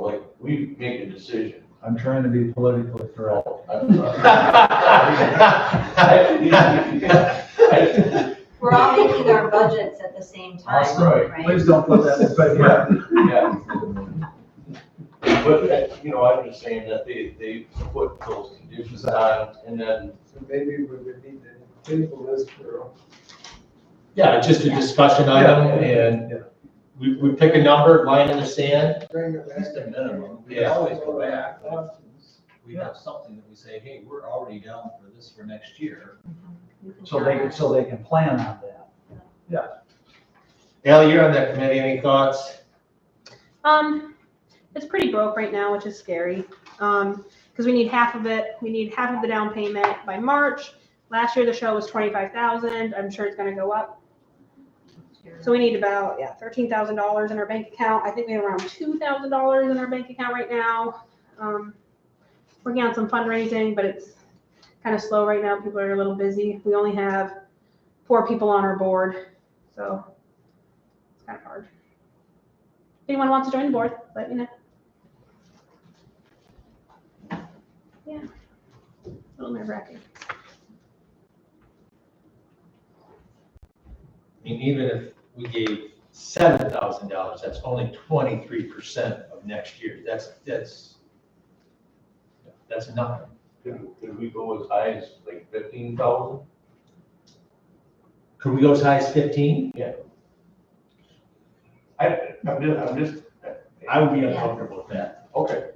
Speaker 11: like, we make a decision.
Speaker 6: I'm trying to be politically correct.
Speaker 1: We're all making our budgets at the same time,
Speaker 11: Right.
Speaker 1: right?
Speaker 6: Please don't put that in paper.
Speaker 11: Yeah. But, I'm just saying that they put those conditions on, and then,
Speaker 10: So maybe we would need to table this for.
Speaker 2: Yeah, just a discussion item, and
Speaker 6: Yeah.
Speaker 2: we pick a number, line in the sand.
Speaker 10: Bring it
Speaker 3: That's
Speaker 10: back.
Speaker 3: the minimum. We
Speaker 2: Yeah.
Speaker 3: can always go back.
Speaker 10: Options.
Speaker 3: We have something that we say, hey, we're already down for this for next year.
Speaker 1: You can
Speaker 6: So
Speaker 1: count
Speaker 6: they
Speaker 1: on
Speaker 6: can,
Speaker 1: it.
Speaker 6: so they can plan on that.
Speaker 2: Al, you're on that committee, any thoughts?
Speaker 5: It's pretty broke right now, which is scary. Because we need half of it. We need half of the down payment by March. Last year, the show was 25,000. I'm sure it's gonna go up. So we need about, $13,000 in our bank account. I think we have around $2,000 in our bank account right now. Working on some fundraising, but it's kind of slow right now. People are a little busy. We only have 4 people on our board, so it's kind of hard. If anyone wants to join the board, let me know. Yeah, a little nerve-wracking.
Speaker 2: I mean, even if we gave $7,000, that's only 23% of next year. That's nothing.
Speaker 11: could we go as high as like 15,000?
Speaker 2: Could we go as high as 15?
Speaker 11: I'm just,
Speaker 2: I would be uncomfortable with that.
Speaker 11: okay.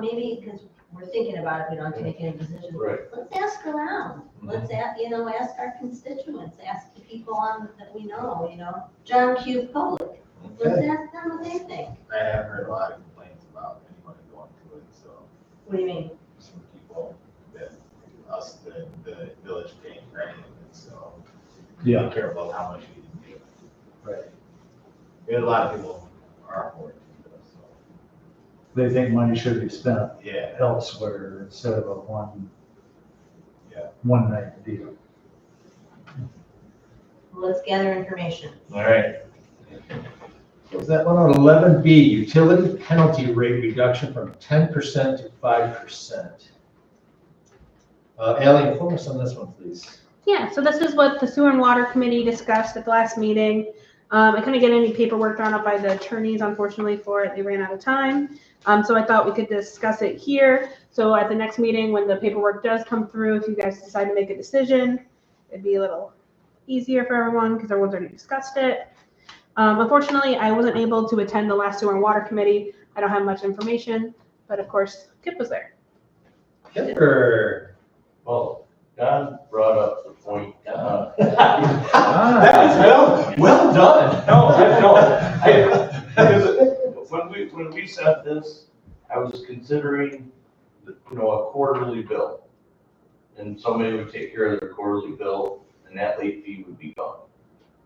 Speaker 1: Maybe, because we're thinking about it, we don't have to make any decisions.
Speaker 11: Right.
Speaker 1: Let's ask around. Let's ask our constituents, ask the people that we know, John Q. Public. Let's ask them what they think.
Speaker 12: I have heard a lot of complaints about anyone going to it, so
Speaker 1: What do you mean?
Speaker 12: some people that the village paying for any of it, so.
Speaker 6: Yeah.
Speaker 12: Be careful how much you give.
Speaker 6: Right.
Speaker 12: There's a lot of people are for it, so,
Speaker 6: They think money should be spent
Speaker 12: yeah.
Speaker 6: elsewhere instead of a
Speaker 12: Yeah.
Speaker 6: one night deal.
Speaker 1: Let's gather information.
Speaker 2: All right. Was that one on 11B, utility penalty rate reduction from 10% to 5%? Ally, inform us on this one, please.
Speaker 5: Yeah, so this is what the Sewer and Water Committee discussed at the last meeting. I couldn't get any paperwork drawn up by the attorneys, unfortunately, for it. They ran out of time. So I thought we could discuss it here. So at the next meeting, when the paperwork does come through, if you guys decide to make a decision, it'd be a little easier for everyone because everyone's already discussed it. Unfortunately, I wasn't able to attend the last sewer and water committee. I don't have much information, but of course, Kip was there.
Speaker 7: Kipper.
Speaker 11: Well, Don brought up the point,
Speaker 7: That was well done.
Speaker 11: When we said this, I was considering, a quarterly bill. And somebody would take care of their quarterly bill, and that late fee would be gone.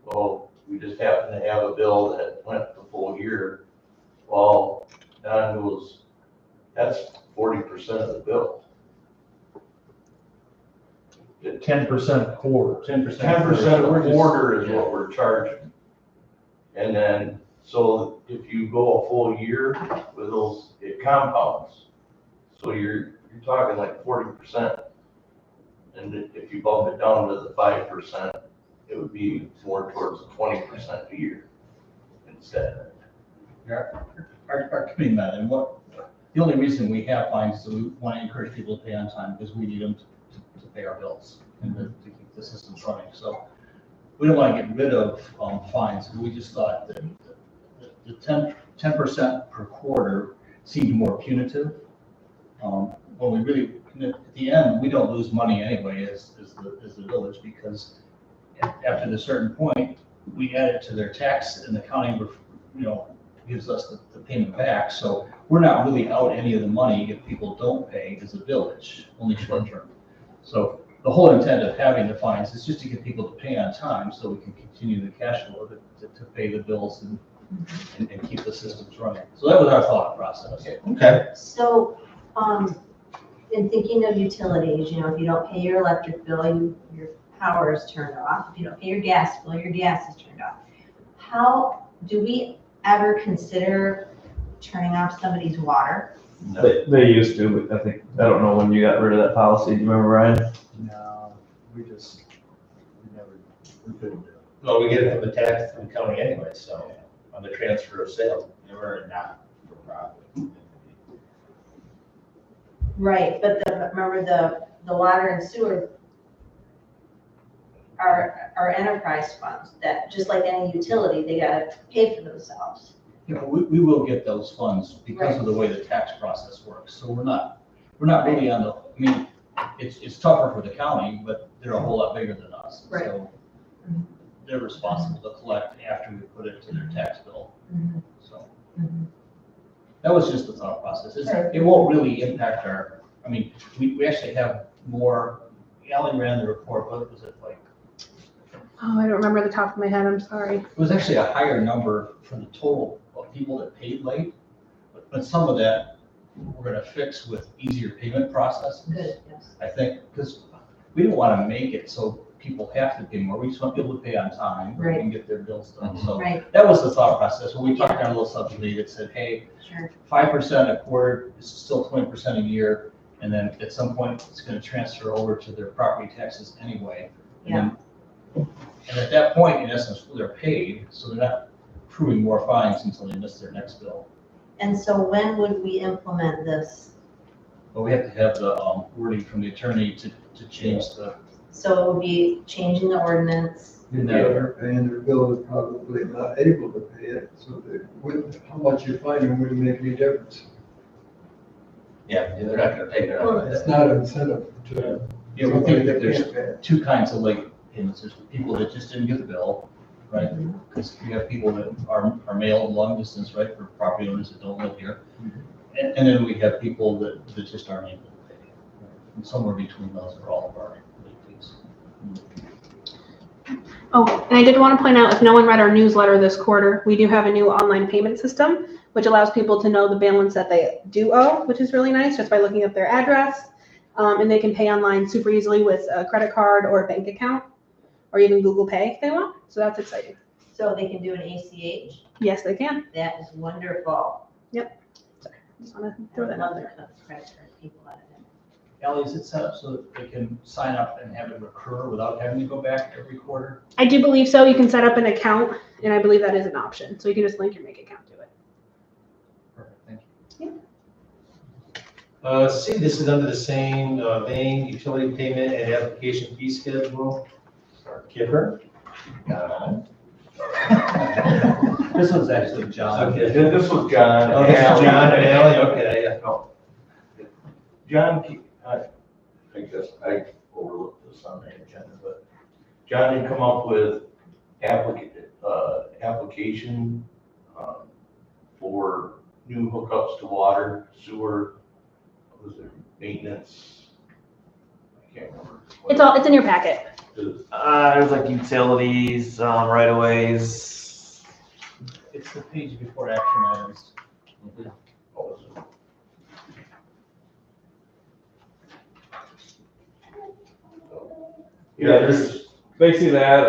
Speaker 11: Well, we just happen to have a bill that went the full year. Well, Don goes, that's 40% of the bill.
Speaker 6: 10% quarter.
Speaker 11: 10% a quarter is what we're charging. And then, so if you go a full year with those, it compounds. So you're talking like 40%. And if you bump it down to the 5%, it would be more towards 20% a year instead.
Speaker 3: Our committee met, and the only reason we have fines is that we want to encourage people to pay on time because we need them to pay our bills and to keep the systems running. So we don't want to get rid of fines. We just thought that the 10% per quarter seemed more punitive. When we really, at the end, we don't lose money anyway as the village, because after the certain point, we add it to their tax and the county, gives us the payment back. So we're not really out any of the money if people don't pay as a village, only short term. So the whole intent of having the fines is just to get people to pay on time so we can continue the cash flow to pay the bills and keep the systems running. So that was our thought process.
Speaker 7: Okay.
Speaker 1: So, in thinking of utilities, if you don't pay your electric bill, your power is turned off. If you don't pay your gas bill, your gas is turned off. How do we ever consider turning off somebody's water?
Speaker 9: They used to, but I don't know when you got rid of that policy. Do you remember, Ryan?
Speaker 6: No, we couldn't do it.
Speaker 7: Well, we get it from the tax from the county anyway, so on the transfer of sales.
Speaker 12: They were not for profit.
Speaker 1: Right, but remember the water and sewer are enterprise funds that, just like any utility, they gotta pay for themselves.
Speaker 3: We will get those funds because of the way the tax process works. So we're not really on the, it's tougher for the county, but they're a whole lot bigger than us.
Speaker 1: Right.
Speaker 3: So they're responsible to collect after we put it to their tax bill.
Speaker 1: Mhm.
Speaker 3: So
Speaker 1: Mhm.
Speaker 3: that was just the thought process.
Speaker 1: Right.
Speaker 3: It won't really impact we actually have more, Ally ran the report, what was it like?
Speaker 5: Oh, I don't remember the top of my head, I'm sorry.
Speaker 3: It was actually a higher number for the total of people that paid late, but some of that we're gonna fix with easier payment processes.
Speaker 1: Good, yes.
Speaker 3: I think, because we don't wanna make it so people have to pay more, we just want people to pay on time
Speaker 1: Right.
Speaker 3: and get their bills done. So
Speaker 1: Right,
Speaker 3: that was the thought process. When we talked on a little subcommittee that said, hey,
Speaker 1: sure.
Speaker 3: 5% a quarter is still 20% a year, and then at some point, it's gonna transfer over to their property taxes anyway. And at that point, in essence, they're paid, so they're not accruing more fines until they miss their next bill.
Speaker 1: And so when would we implement this?
Speaker 3: But we have to have the wording from the attorney to change the.
Speaker 1: So it would be changing the ordinance.
Speaker 10: If they're paying their bill is probably not able to pay it, so how much you fine them wouldn't make any difference.
Speaker 7: Yeah, they're not gonna pay their own.
Speaker 10: It's not an incentive to.
Speaker 3: Yeah, we think that there's
Speaker 10: Somebody that can't
Speaker 3: two kinds of late payments. There's people that just didn't get the bill, right?
Speaker 1: Mhm.
Speaker 3: Because we have people that are mailed long distance, right, for property owners that don't live here. And then we have people that just aren't able to pay. And somewhere between those are all of our late fees.
Speaker 5: Oh, and I did want to point out, if no one read our newsletter this quarter, we do have a new online payment system, which allows people to know the balance that they do owe, which is really nice, just by looking up their address. And they can pay online super easily with a credit card or a bank account, or even Google Pay if they want. So that's exciting.
Speaker 1: So they can do an ACH?
Speaker 5: Yes, they can.
Speaker 1: That is wonderful.
Speaker 5: Just want to throw
Speaker 1: I
Speaker 5: that out
Speaker 1: love
Speaker 5: there.
Speaker 1: the credit card people out of it.
Speaker 3: Ally, is it set up so that they can sign up and have it recur without having to go back every quarter?
Speaker 5: I do believe so. You can set up an account, and I believe that is an option. So you can just link your bank account to it.
Speaker 3: Perfect, thank you.
Speaker 2: See, this is under the same vein, utility payment and application fee schedule. Kipper? John?
Speaker 3: This one's actually John.
Speaker 2: Okay.
Speaker 11: This was John.
Speaker 2: Oh, this is John and Ally, okay, yeah.
Speaker 11: John, I guess I overlooked this on the agenda, but John had come up with application for new hookups to water, sewer, what was it, maintenance? I can't remember.
Speaker 5: It's in your packet.
Speaker 9: There's like utilities, right of ways.
Speaker 3: It's the page before action items.
Speaker 11: What was it?
Speaker 9: Yeah, there's basically that,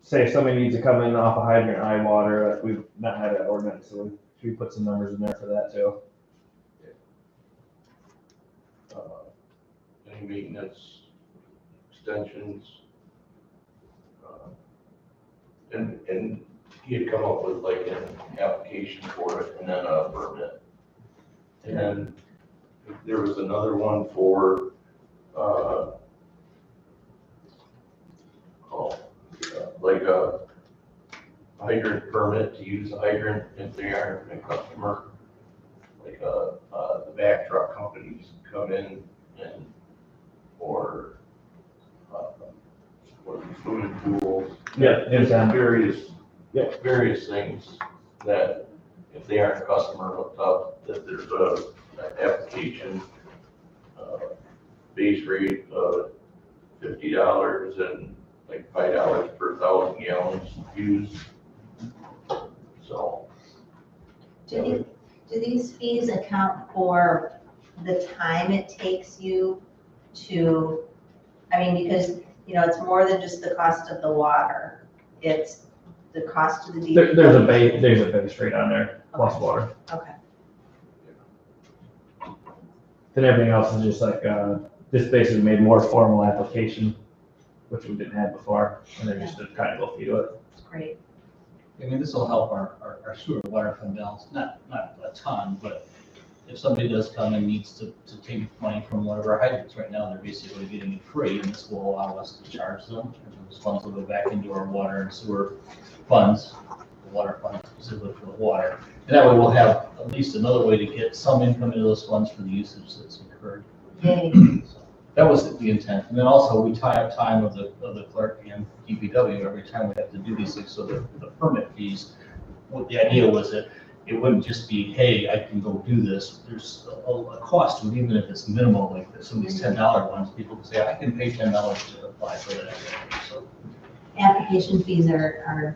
Speaker 9: say if somebody needs to come in off a hydrant high water, we've not had that ordinance, so we put some numbers in there for that too.
Speaker 11: Any maintenance, extensions. And he had come up with like an application for it and then a permit. And then there was another one for, like a hydrant permit to use a hydrant if they aren't a customer. Like, the back truck companies come in and, or, swimming pools.
Speaker 9: Yeah,
Speaker 11: There's
Speaker 9: anytime.
Speaker 11: various things that if they aren't a customer hooked up, that there's an application, base rate of $50 and like $5 per 1,000 gallons used. So.
Speaker 1: Do these fees account for the time it takes you to, I mean, because, you know, it's more than just the cost of the water. It's the cost of the DPW.
Speaker 9: There's a base rate on there, plus water.
Speaker 1: Okay.
Speaker 9: Then everything else is just like, just basically made more formal application, which we didn't have before, and then just a kind of go fee to it.
Speaker 1: Great.
Speaker 3: I mean, this will help our sewer water fund balance, not a ton, but if somebody does come and needs to take money from one of our hydrants right now, they're basically getting it free, and this will allow us to charge them, and those funds will go back into our water and sewer funds, the water fund specifically for the water. And that way we'll have at least another way to get some income into those funds for the usage that's incurred.
Speaker 1: Yay.
Speaker 3: So that was the intent. And then also we tie up time of the clerk and DPW every time we have to do these things, so the permit fees, what the idea was that it wouldn't just be, hey, I can go do this. There's a cost to it, even if it's minimal, like some of these $10 ones, people can say, I can pay $10 to apply for that. So
Speaker 1: Application fees are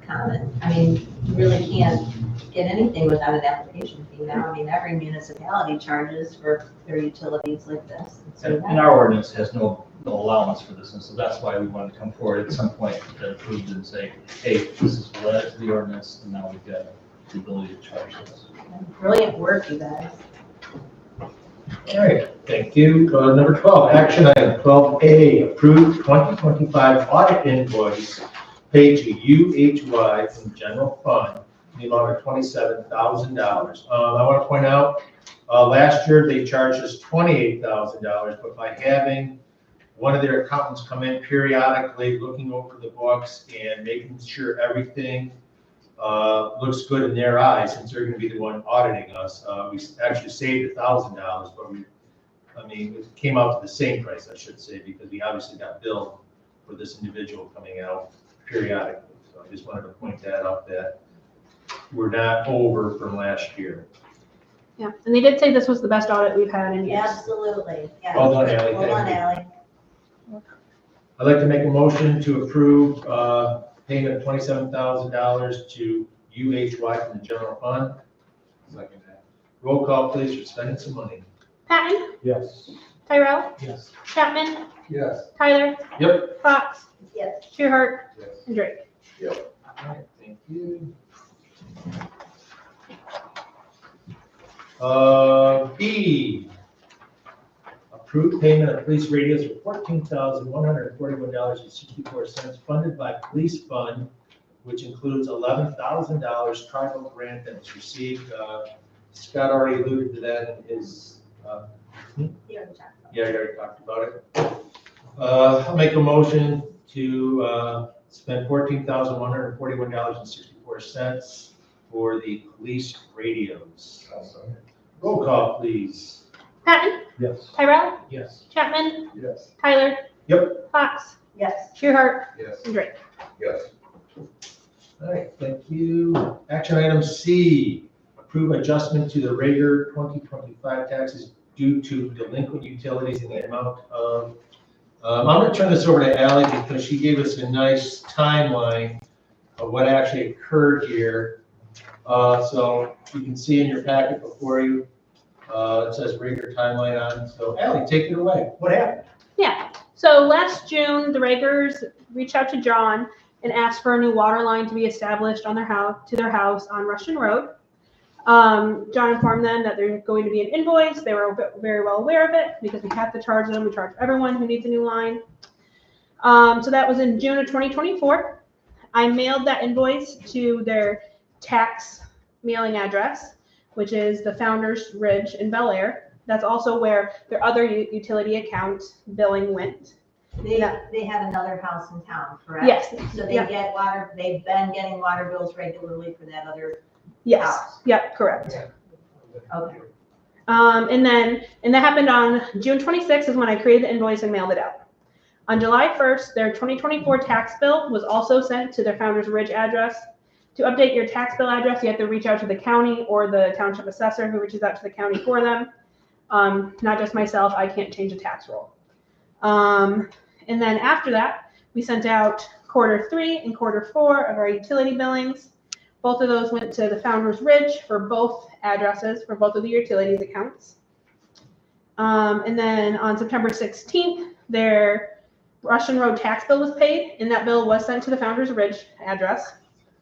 Speaker 1: common. I mean, you really can't get anything without an application fee now. I mean, every municipality charges for their utilities like this.
Speaker 3: and our ordinance has no allowance for this, and so that's why we wanted to come forward at some point to approve and say, hey, this is related to the ordinance, and now we've got the ability to charge this.
Speaker 1: Brilliant work, you guys.
Speaker 2: All right, thank you. Number 12, action item 12A, approved 2025 audit invoice paid to UHY from general fund, in the amount of $27,000. I want to point out, last year they charged us $28,000, but by having one of their accountants come in periodically, looking over the books and making sure everything looks good in their eyes, since they're going to be the one auditing us. We actually saved $1,000, but it came out to the same price, I should say, because we obviously got billed for this individual coming out periodically. So I just wanted to point that out, that we're not over from last year.
Speaker 5: Yeah, and they did say this was the best audit we've had in years.
Speaker 1: Absolutely. Yeah.
Speaker 2: Well done, Ally.
Speaker 1: Well done,
Speaker 2: Thank you.
Speaker 1: Ally.
Speaker 2: I'd like to make a motion to approve payment of $27,000 to UHY from the general fund.
Speaker 12: Second that.
Speaker 2: Roll call, please, for spending some money.
Speaker 5: Patton,
Speaker 9: Yes.
Speaker 5: Tyrell,
Speaker 3: Yes.
Speaker 5: Chapman,
Speaker 10: Yes.
Speaker 5: Tyler,
Speaker 2: Yep.
Speaker 5: Fox,
Speaker 1: Yes.
Speaker 5: Shearhart,
Speaker 12: Yes.
Speaker 5: and Drake.
Speaker 2: All right, thank you. B, approved payment of police radios for $14,141.64 funded by police fund, which includes $11,000 tribal grant that was received Scott already alluded to that in his,
Speaker 1: Here, Jack.
Speaker 2: yeah, you already talked about it. I'll make a motion to spend $14,141.64 for the police radios. Roll call, please.
Speaker 5: Patton,
Speaker 6: Yes.
Speaker 5: Tyrell,
Speaker 2: Yes.
Speaker 5: Chapman,
Speaker 10: Yes.
Speaker 5: Tyler.
Speaker 2: Yep.
Speaker 5: Fox,
Speaker 1: Yes.
Speaker 5: Shearhart,
Speaker 11: Yes.
Speaker 5: and Drake.
Speaker 11: Yes.
Speaker 2: All right, thank you. Action item C, approve adjustment to the Rager 2025 taxes due to delinquent utilities in the amount of, I'm gonna turn this over to Ally because she gave us a nice timeline of what actually occurred here. So you can see in your packet before you, it says Rager timeline on, so Ally, take it away. What happened?
Speaker 5: Yeah, so last June, the Rakers reached out to John and asked for a new water line to be established on their house on Russian Road. John informed them that there's going to be an invoice. They were very well aware of it because we have to charge them. We charge everyone who needs a new line. So that was in June of 2024. I mailed that invoice to their tax mailing address, which is the Founders Ridge in Bel Air. That's also where their other utility account billing went.
Speaker 1: They have another house in town, correct?
Speaker 5: Yes.
Speaker 1: So they
Speaker 5: Yeah.
Speaker 1: get water, they've been getting water bills regularly for that other
Speaker 5: Yes.
Speaker 1: house.
Speaker 5: Yep. Correct.
Speaker 1: Okay.
Speaker 5: And that happened on June 26th is when I created the invoice and mailed it out. On July 1st, their 2024 tax bill was also sent to their Founders Ridge address. To update your tax bill address, you have to reach out to the county or the township assessor who reaches out to the county for them. Not just myself, I can't change the tax roll. And then after that, we sent out Q3 and Q4 of our utility billings. Both of those went to the Founders Ridge for both addresses, for both of the utilities accounts. And then on September 16th, their Russian Road tax bill was paid, and that bill was sent to the Founders Ridge address.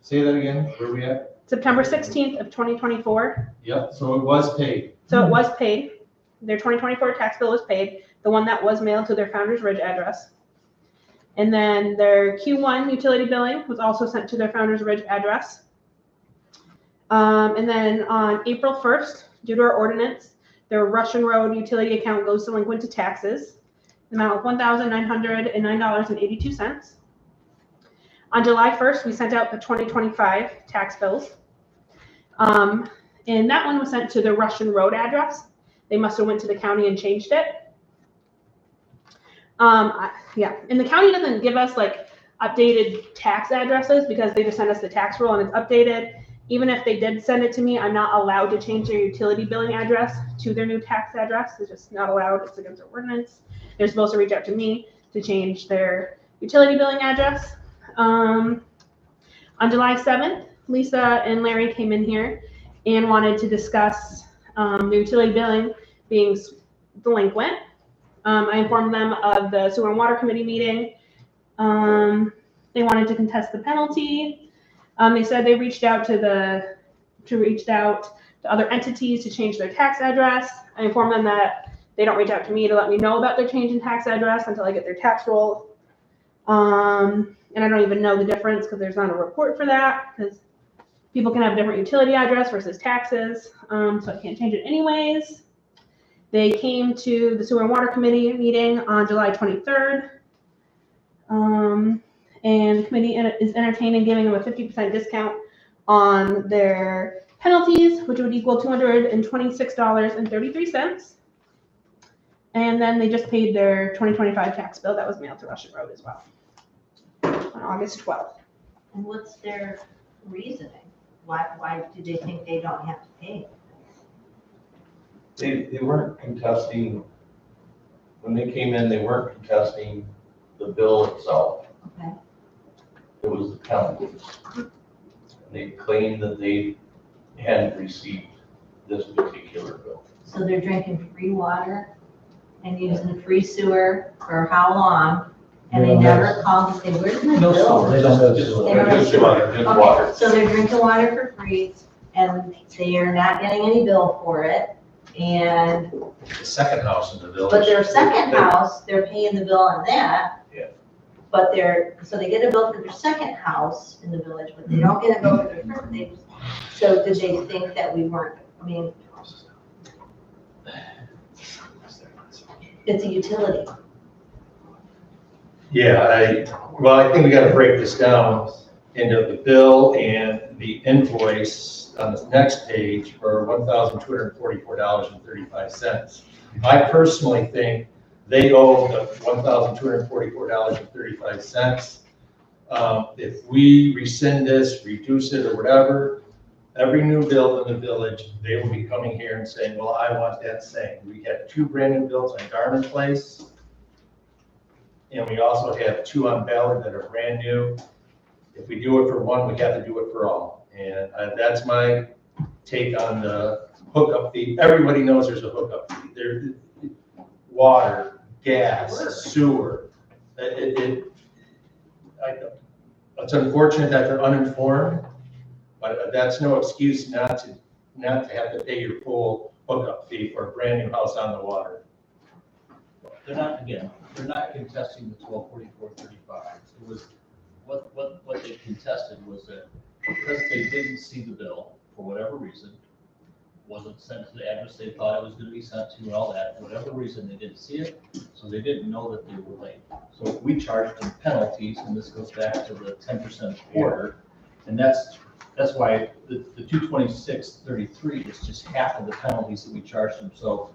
Speaker 2: Say that again, where we at?
Speaker 5: September 16th of 2024.
Speaker 2: Yep, so it was paid.
Speaker 5: So it was paid. Their 2024 tax bill was paid, the one that was mailed to their Founders Ridge address. And then their Q1 utility billing was also sent to their Founders Ridge address. And then on April 1st, due to our ordinance, their Russian Road utility account goes delinquent to taxes, the amount of $1,909.82. On July 1st, we sent out the 2025 tax bills. And that one was sent to the Russian Road address. They must have went to the county and changed it. Yeah, and the county doesn't give us like updated tax addresses because they just send us the tax roll and it's updated. Even if they did send it to me, I'm not allowed to change their utility billing address to their new tax address. It's just not allowed. It's against our ordinance. They're supposed to reach out to me to change their utility billing address. On July 7th, Lisa and Larry came in here and wanted to discuss the utility billing being delinquent. I informed them of the Sewer and Water Committee meeting. They wanted to contest the penalty. They said they reached out to other entities to change their tax address. I informed them that they don't reach out to me to let me know about their change in tax address until I get their tax roll. And I don't even know the difference because there's not a report for that because people can have a different utility address versus taxes. So I can't change it anyways. They came to the Sewer and Water Committee meeting on July 23rd. And the committee is entertaining giving them a 50% discount on their penalties, which would equal $226.33. And then they just paid their 2025 tax bill that was mailed to Russian Road as well on August 12th.
Speaker 1: And what's their reasoning? Why do they think they don't have to pay?
Speaker 11: They weren't contesting, when they came in, they weren't contesting the bill itself.
Speaker 1: Okay.
Speaker 11: It was the penalties. They claimed that they hadn't received this particular bill.
Speaker 1: So they're drinking free water and using free sewer for how long? And they never called to say, where's my
Speaker 2: No,
Speaker 1: bill?
Speaker 6: They don't have
Speaker 11: Just
Speaker 6: sewer.
Speaker 1: They don't have
Speaker 11: just water, just
Speaker 1: Okay,
Speaker 11: water.
Speaker 1: so they're drinking water for free and they are not getting any bill for it. And,
Speaker 2: The second house in the village.
Speaker 1: but their second house, they're paying the bill on that.
Speaker 11: Yeah.
Speaker 1: But so they get a bill for their second house in the village, but they don't get a bill for their first. So did they think that we weren't I mean, it's a utility.
Speaker 2: Yeah, I think we gotta break this down into the bill and the invoice on this next page for $1,244.35. I personally think they owe the $1,244.35. If we rescind this, reduce it or whatever, every new build in the village, they will be coming here and saying, well, I want that same. We have 2 brand new builds on Garmin Place. And we also have 2 on Ballard that are brand new. If we do it for one, we have to do it for all. And that's my take on the hookup fee. Everybody knows there's a hookup fee. There's water, gas, sewer. It's unfortunate that they're uninformed, but that's no excuse not to have to pay your full hookup fee for a brand new house on the water.
Speaker 3: They're not contesting the 1244.35. It was, what they contested was that because they didn't see the bill, for whatever reason, wasn't sent to the address they thought it was gonna be sent to and all that, for whatever reason, they didn't see it, so they didn't know that they were late. So we charged them penalties, and this goes back to the 10% quarter, and that's why the 226.33 is just half of the penalties that we charged them. So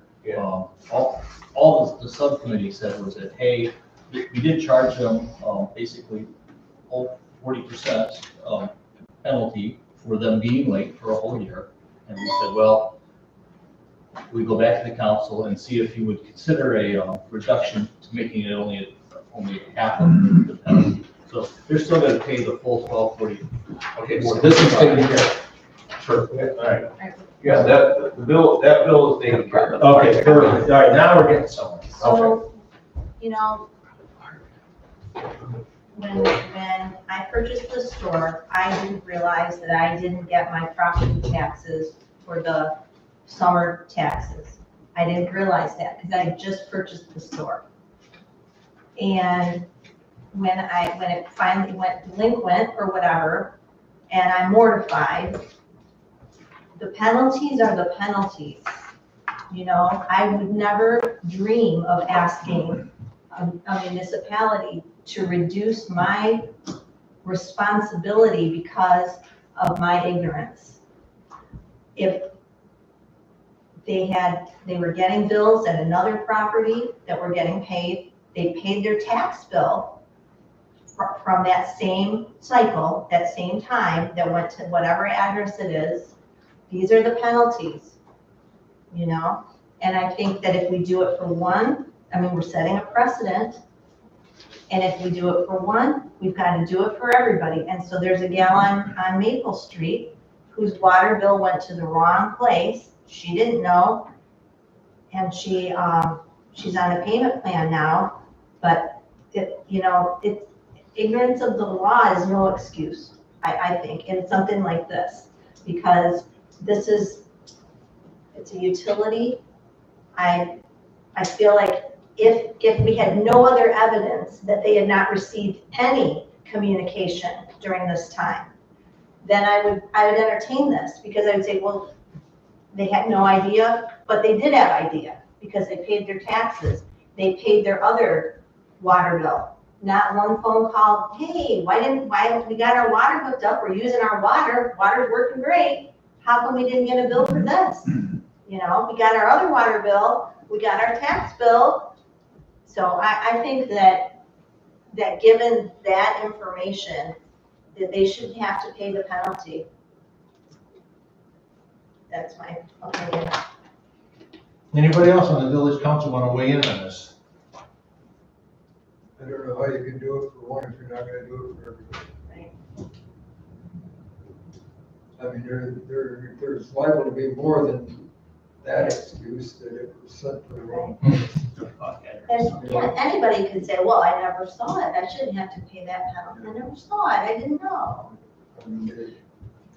Speaker 3: all the subcommittee said was that, hey, we did charge them basically 40% penalty for them being late for a whole year. And we said, well, we go back to the council and see if you would consider a reduction to making it only half of the penalty. So they're still going to pay the full 1240.
Speaker 2: Okay, so this is taken care of. Sure. All right.
Speaker 9: Yeah, that bill is taken care of.
Speaker 2: Okay, perfect. All right, now we're getting somewhere. Okay.
Speaker 1: So, you know, when I purchased the store, I didn't realize that I didn't get my property taxes for the summer taxes. I didn't realize that because I just purchased the store. And when it finally went delinquent or whatever, and I'm mortified, the penalties are the penalties. You know, I would never dream of asking a municipality to reduce my responsibility because of my ignorance. If they were getting bills at another property that were getting paid, they paid their tax bill from that same cycle, that same time, that went to whatever address it is. These are the penalties, you know? And I think that if we do it for one, I mean, we're setting a precedent. And if we do it for one, we've got to do it for everybody. And so there's a gal on Maple Street whose water bill went to the wrong place. She didn't know. And she's on a payment plan now, but ignorance of the law is no excuse, I think, in something like this, because it's a utility. I feel like if we had no other evidence that they had not received any communication during this time, then I would entertain this, because I would say, well, they had no idea, but they did have idea because they paid their taxes. They paid their other water bill. Not one phone call, hey, why don't we got our water hooked up, we're using our water's working great. How come we didn't get a bill for this? You know, we got our other water bill, we got our tax bill. So I think that given that information, that they shouldn't have to pay the penalty. That's my opinion.
Speaker 2: Anybody else on the village council want to weigh in on this?
Speaker 10: I don't know how you can do it for one if you're not gonna do it for everybody.
Speaker 1: Right.
Speaker 10: I mean, there's liable to be more than that excuse that it was sent to the wrong place.
Speaker 1: And anybody could say, well, I never saw it, I shouldn't have to pay that penalty, I never saw it, I didn't know.
Speaker 10: I mean,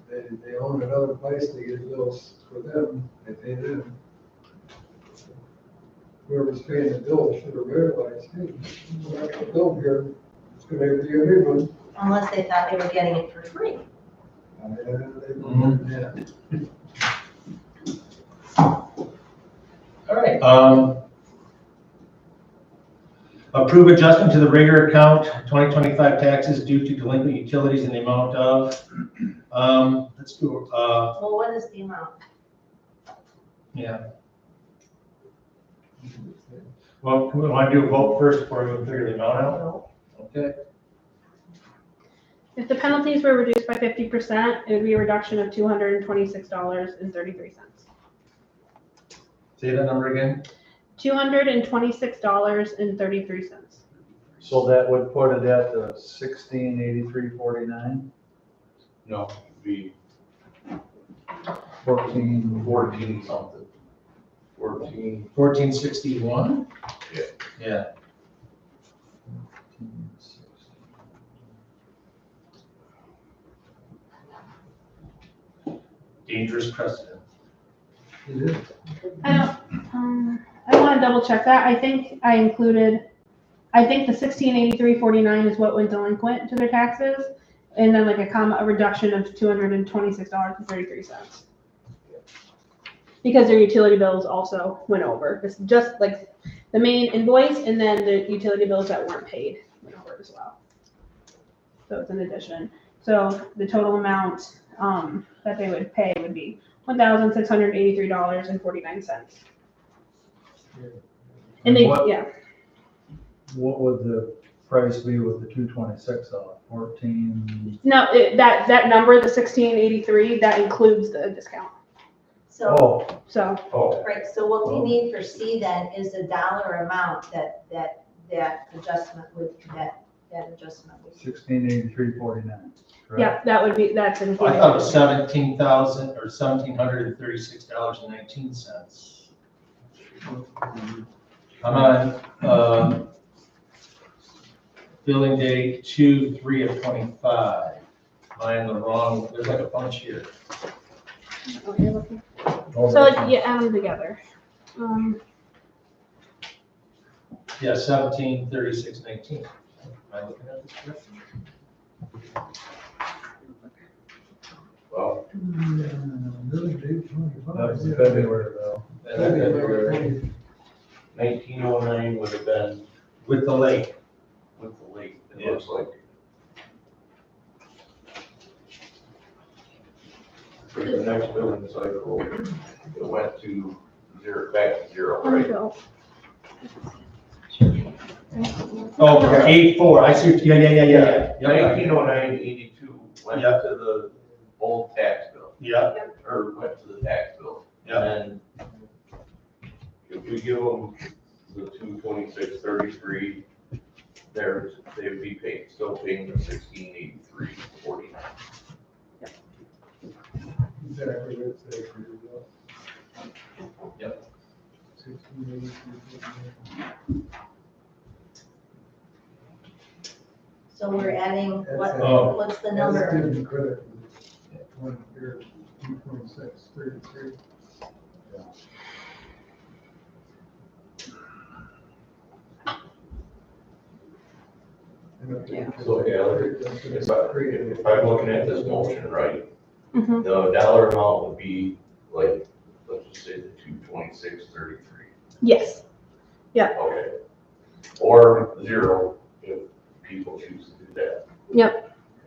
Speaker 10: they own another place, they get bills for them, they pay them. Whoever's paying the bill should have realized, hey, we're not gonna bill here, it's gonna be a big one.
Speaker 1: Unless they thought they were getting it for free.
Speaker 10: Yeah.
Speaker 2: All right, approve adjustment to the regular account, 2025 taxes due to delinquent utilities in the amount of, let's do,
Speaker 1: Well, what is the amount?
Speaker 2: yeah. Well, we want to do a vote first before we figure the amount out? Okay.
Speaker 5: If the penalties were reduced by 50%, it would be a reduction of $226.33.
Speaker 2: Say that number again.
Speaker 5: $226.33.
Speaker 6: So that would put it at the 1683.49,
Speaker 11: No, it'd be
Speaker 6: 14.
Speaker 11: 14 something. 14,
Speaker 2: 1461?
Speaker 11: Yeah.
Speaker 2: Yeah. Dangerous precedent.
Speaker 10: It is.
Speaker 5: I want to double check that. I think the 1683.49 is what went delinquent to their taxes, and then like a reduction of $226.33. Because their utility bills also went over. It's just like the main invoice, and then the utility bills that weren't paid went over as well. So it's an addition. So the total amount that they would pay would be $1,683.49. And they, yeah.
Speaker 6: What would the price be with the 226 off? 14?
Speaker 5: No, that number, the 1683, that includes the discount.
Speaker 1: So,
Speaker 5: So
Speaker 11: oh,
Speaker 1: right, so what we need for C then is the dollar amount that adjustment would, that adjustment would.
Speaker 6: 1683.49.
Speaker 5: yeah, that's
Speaker 2: I
Speaker 5: included.
Speaker 2: thought it was $17,000 or $1,736.19. I'm on, billing date 2/3/25. Am I in the wrong, there's like a bunch here.
Speaker 5: Oh, you're looking. So you add them together.
Speaker 2: Yeah, 1736.19. Am I looking at this correctly?
Speaker 11: well,
Speaker 10: Really big, 25.
Speaker 6: That was February though.
Speaker 2: February.
Speaker 11: 1909 would have been
Speaker 2: With the lake.
Speaker 11: with the lake, it
Speaker 2: Yeah.
Speaker 11: looks like. For the next billing cycle, it went to zero, back to zero,
Speaker 5: Let me
Speaker 11: right?
Speaker 5: go.
Speaker 2: Oh, 84, I see, yeah.
Speaker 11: 1909-82 went
Speaker 2: Yeah.
Speaker 11: to the old tax bill,
Speaker 2: Yeah,
Speaker 11: or went to the tax bill.
Speaker 2: Yeah.
Speaker 11: And if we give them the 226.33, they would be paid, still paying the 1683.49.
Speaker 10: Exactly what it says for your bill.
Speaker 2: Yep.
Speaker 10: 1683.
Speaker 1: So we're adding, what,
Speaker 2: Oh.
Speaker 1: what's the
Speaker 10: That's
Speaker 1: number?
Speaker 10: giving credit for one here, 226.33.
Speaker 5: Yeah.
Speaker 11: So, if I'm looking at this motion right,
Speaker 5: Mhm.
Speaker 11: the dollar amount would be like, let's just say the 226.33.
Speaker 5: Yes.
Speaker 11: Okay. Or zero if people choose to do that.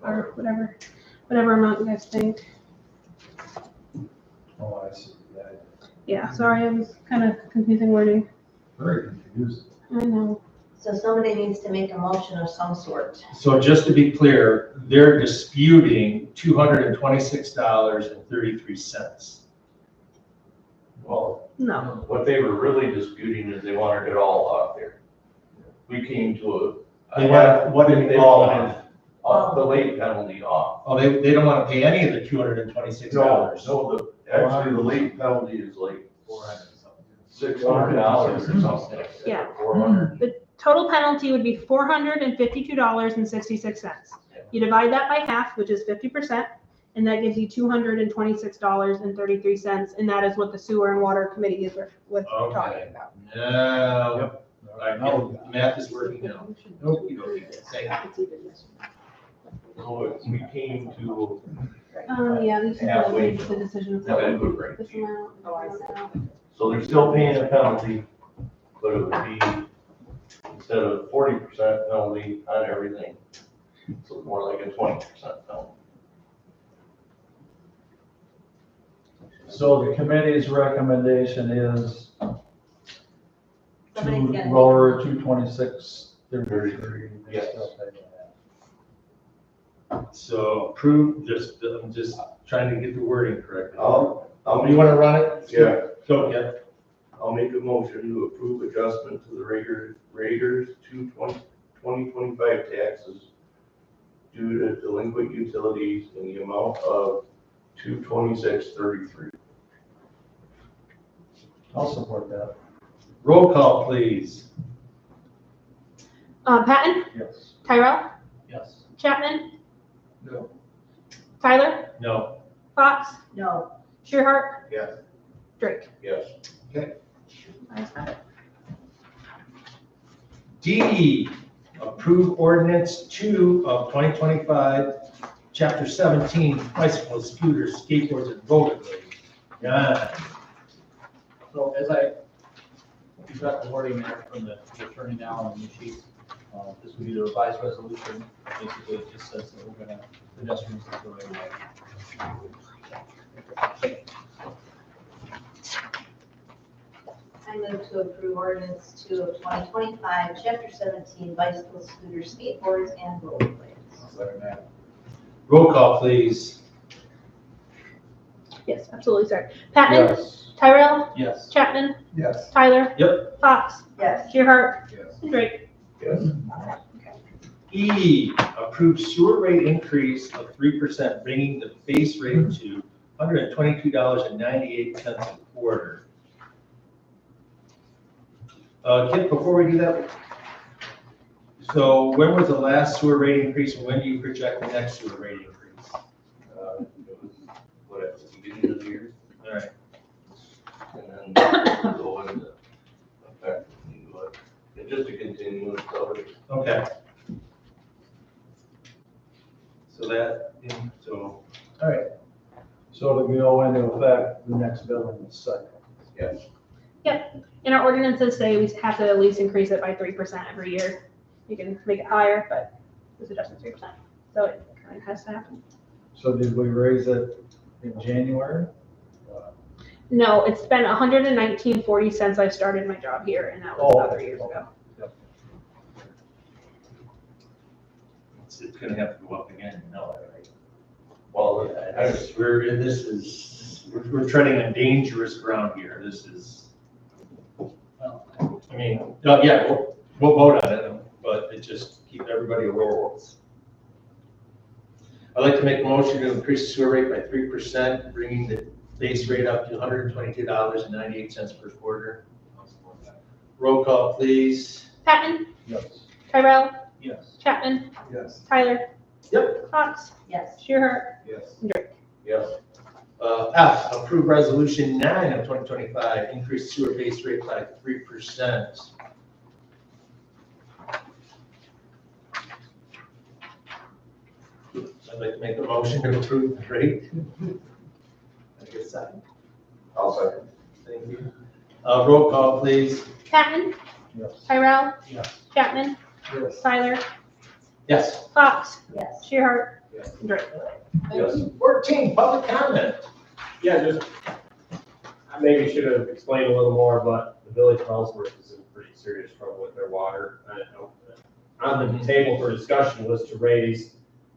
Speaker 5: Or whatever amount you guys think.
Speaker 6: Oh, I see.
Speaker 5: Yeah, sorry, I'm kind of confusing wording.
Speaker 6: Very confused.
Speaker 5: I know.
Speaker 1: So somebody needs to make a motion of some sort.
Speaker 2: so just to be clear, they're disputing $226.33.
Speaker 11: Well,
Speaker 5: No.
Speaker 11: what they were really disputing is they wanted it all out there. We came to
Speaker 2: They want, what did
Speaker 11: they
Speaker 2: they all
Speaker 11: wanted the late penalty off.
Speaker 2: Oh, they don't want to pay any of the $226.
Speaker 11: No, actually, the late penalty is like $600 or something. like that,
Speaker 5: Yeah.
Speaker 11: 400.
Speaker 5: The total penalty would be $452.66. You divide that by half, which is 50%, and that gives you $226.33, and that is what the sewer and water committee was talking about.
Speaker 2: No. I know, math is working now. Okey-dokey. Thank you.
Speaker 11: So we came to,
Speaker 5: Yeah, this is
Speaker 11: Halfway.
Speaker 5: the decision. of
Speaker 11: Have a good rate.
Speaker 5: this amount,
Speaker 1: Oh, I
Speaker 5: this amount.
Speaker 11: so they're still paying a penalty, but it would be, instead of 40% penalty on everything, so it's more like a 20% penalty.
Speaker 6: So the committee's recommendation is
Speaker 1: Somebody's
Speaker 6: to
Speaker 1: gonna
Speaker 6: lower 226.33.
Speaker 11: Yes.
Speaker 2: So approve, I'm just trying to get the wording correct.
Speaker 11: I'll
Speaker 2: You want to run it?
Speaker 11: Yeah.
Speaker 2: Go, yeah.
Speaker 11: I'll make a motion to approve adjustment to the Raiders 2025 taxes due to delinquent utilities in the amount of $226.33.
Speaker 6: I'll support that.
Speaker 2: Roll call, please.
Speaker 5: Patton,
Speaker 6: Yes.
Speaker 5: Tyrell,
Speaker 3: Yes.
Speaker 5: Chapman,
Speaker 11: No.
Speaker 5: Tyler,
Speaker 2: No.
Speaker 5: Fox,
Speaker 1: No,
Speaker 5: Shearhart,
Speaker 11: Yes.
Speaker 5: Drake.
Speaker 11: Yes.
Speaker 5: Ayes have it.
Speaker 2: D, approve ordinance 2 of 2025, chapter 17, bicycles, scooters, skateboards, and rollerblades. Yeah.
Speaker 3: So as you got the wording there from the attorney now on the sheet, this would be the revised resolution. Basically, it just says that we're gonna, pedestrians is the right way.
Speaker 1: I move to approve ordinance 2 of 2025, chapter 17, bicycles, scooters, skateboards, and rollerblades.
Speaker 2: Roll call, please.
Speaker 5: Yes, absolutely, sorry. Patton,
Speaker 6: Yes.
Speaker 5: Tyrell,
Speaker 3: Yes.
Speaker 5: Chapman,
Speaker 10: Yes.
Speaker 5: Tyler.
Speaker 2: Yep.
Speaker 5: Fox,
Speaker 1: Yes.
Speaker 5: Shearhart,
Speaker 11: Yes.
Speaker 5: and Drake.
Speaker 11: Yes.
Speaker 2: E, approve sewer rate increase of 3%, bringing the base rate to $122.98 a quarter. Kip, before we do that, so when was the last sewer rate increase, and when do you project the next sewer rate increase?
Speaker 11: It was, what, at the beginning of the year?
Speaker 2: All right.
Speaker 11: And then go into effect. It's just a continuous, so it's
Speaker 2: Okay. So all right.
Speaker 6: So it'll go into effect the next billing cycle.
Speaker 11: yes.
Speaker 5: And our ordinances say we have to at least increase it by 3% every year. You can make it higher, but this adjustment's 3%. So it kind of has to happen.
Speaker 6: So did we raise it in January?
Speaker 5: No, it's been $119.40 since I started my job here, and that was about 3 years ago.
Speaker 2: It's gonna have to go up again, you know that, right?
Speaker 11: Well,
Speaker 2: We're treading on dangerous ground here. This is, I mean, yeah, we'll vote on it, but it just keep everybody aware. I'd like to make a motion to increase the sewer rate by 3%, bringing the base rate up to $122.98 per quarter. Roll call, please.
Speaker 5: Patton,
Speaker 6: Yes.
Speaker 5: Tyrell,
Speaker 3: Yes.
Speaker 5: Chapman,
Speaker 10: Yes.
Speaker 5: Tyler.
Speaker 2: Yep.
Speaker 5: Fox,
Speaker 1: Yes.
Speaker 5: Shearhart,
Speaker 11: yes.
Speaker 5: and Drake.
Speaker 11: Yes.
Speaker 2: F, approve resolution 9 of 2025, increase sewer base rate by 3%. I'd like to make a motion to approve the rate. I guess second.
Speaker 11: I'll second.
Speaker 2: Thank you. Roll call, please.
Speaker 5: Patton,
Speaker 6: Yes.
Speaker 5: Tyrell,
Speaker 3: Yes.
Speaker 5: Chapman,
Speaker 10: Yes.
Speaker 5: Tyler,
Speaker 2: Yes.
Speaker 5: Fox,
Speaker 1: Yes.
Speaker 5: Shearhart,
Speaker 11: Yes.
Speaker 5: and Drake.
Speaker 11: Yes.
Speaker 2: 14, public comment.
Speaker 7: Yeah, just, I maybe should have explained a little more, but the village of Ellsworth is in pretty serious trouble with their water. On the table for discussion was to raise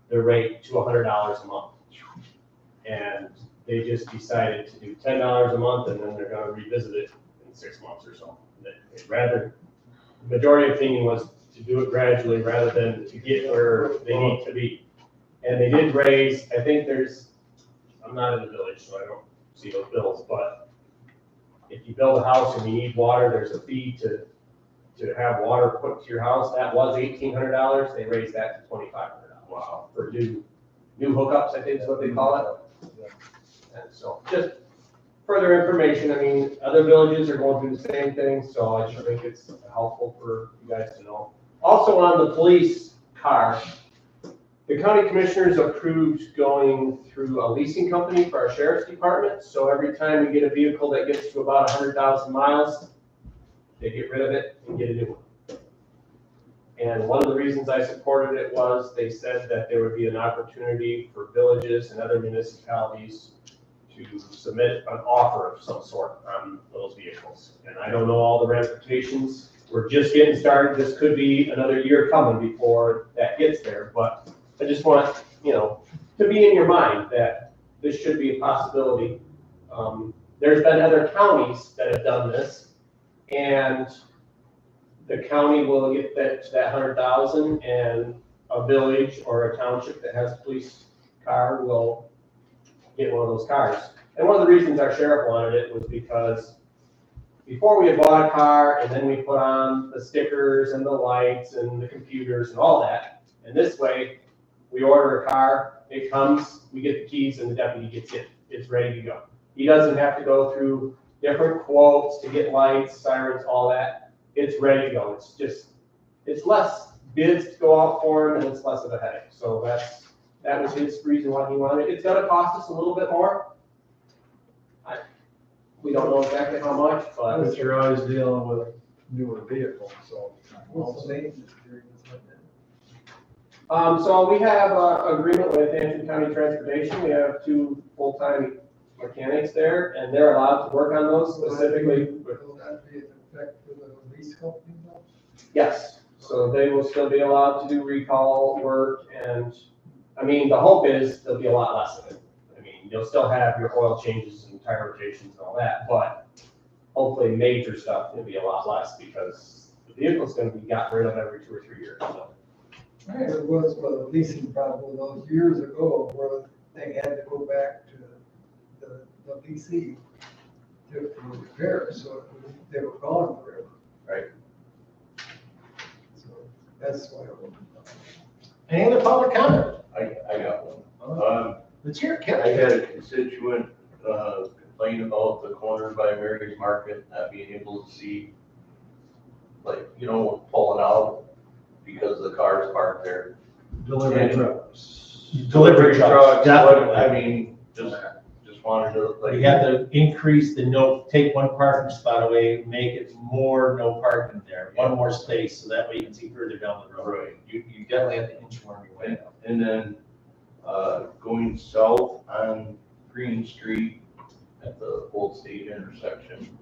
Speaker 7: their rate to $100 a month. And they just decided to do $10 a month, and then they're gonna revisit it in 6 months or so. They'd rather, the majority opinion was to do it gradually rather than to get where they need to be. And they did raise, I think I'm not in the village, so I don't see those bills, but if you build a house and you need water, there's a fee to have water put to your house. That was $1,800. They raised that to $2,500. Wow. For new hookups, I think is what they call it. And so just further information, I mean, other villages are going through the same thing, so I just think it's helpful for you guys to know. Also on the police car, The county commissioners approved going through a leasing company for our sheriff's department. So every time we get a vehicle that gets to about 100,000 miles, they get rid of it and get a new one. And one of the reasons I supported it was they said that there would be an opportunity for villages and other municipalities to submit an offer of some sort on those vehicles. And I don't know all the ramifications. We're just getting started. This could be another year coming before that gets there, but I just want, to be in your mind that this should be a possibility. There's been other counties that have done this, and the county will get that to that 100,000, and a village or a township that has a police car will get one of those cars. And one of the reasons our sheriff wanted it was because before we had bought a car and then we put on the stickers and the lights and the computers and all that. And this way, we order a car, it comes, we get the keys, and the deputy gets it. It's ready to go. He doesn't have to go through different quotes to get lights, sirens, all that. It's ready to go. It's less bids to go out for him, and it's less of a headache. So that was his reason why he wanted it. It's gonna cost us a little bit more. We don't know exactly how much, but.
Speaker 6: But you're always dealing with newer vehicles, so.
Speaker 10: What's the maintenance period like that?
Speaker 7: So we have an agreement with Hampton County Transportation. We have 2 full-time mechanics there, and they're allowed to work on those specifically.
Speaker 10: Will that be in effect for the lease company though?
Speaker 7: Yes, so they will still be allowed to do recall work, and, the hope is there'll be a lot less of it. You'll still have your oil changes and tire rotations and all that, but hopefully major stuff will be a lot less because the vehicle's gonna be gotten rid of every 2 or 3 years, so.
Speaker 10: There was a leasing problem those years ago where they had to go back to the leasing to repair, so they were gone forever.
Speaker 7: Right.
Speaker 10: So that's why.
Speaker 2: Any other public comment?
Speaker 11: I got one.
Speaker 2: Let's hear it,
Speaker 11: I
Speaker 2: Kelly.
Speaker 11: had a constituent, complain about the corner by Mary's Market, not being able to see, pulling out because the car's parked there.
Speaker 6: Delivery
Speaker 11: And-
Speaker 6: trucks.
Speaker 2: Delivery trucks,
Speaker 11: definitely. Just wanted to,
Speaker 2: We have to increase take one parking spot away, make it more no parking there, one more space, so that way you can see further down the road.
Speaker 11: right.
Speaker 2: You definitely have to inch more your way out.
Speaker 11: And then, going south on Green Street at the Old State intersection,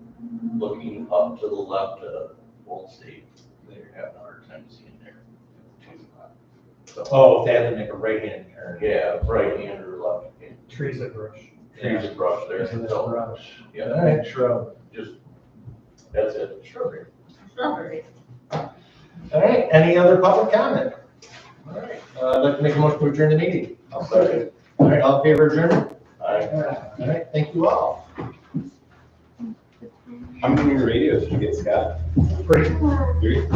Speaker 11: looking up to the left of Old State, they're having a hard time seeing there too. So,
Speaker 2: Oh, they have to make a right-hand turn.
Speaker 11: yeah, right hand or left hand.
Speaker 6: Trees that brush.
Speaker 11: Trees and brush there.
Speaker 6: There's a
Speaker 11: So,
Speaker 6: brush.
Speaker 11: yeah,
Speaker 2: All right.
Speaker 6: Shrub.
Speaker 11: just, that's it.
Speaker 2: Sure.
Speaker 1: Strawberries.
Speaker 2: All right, any other public comment? All right, I'd like to make a motion to adjourn the meeting.
Speaker 11: I'll second.
Speaker 2: All right, all in favor of adjournment?
Speaker 11: Aye.
Speaker 2: All right, thank you all.
Speaker 7: How many radios did you get, Scott?
Speaker 6: 3.
Speaker 7: 3?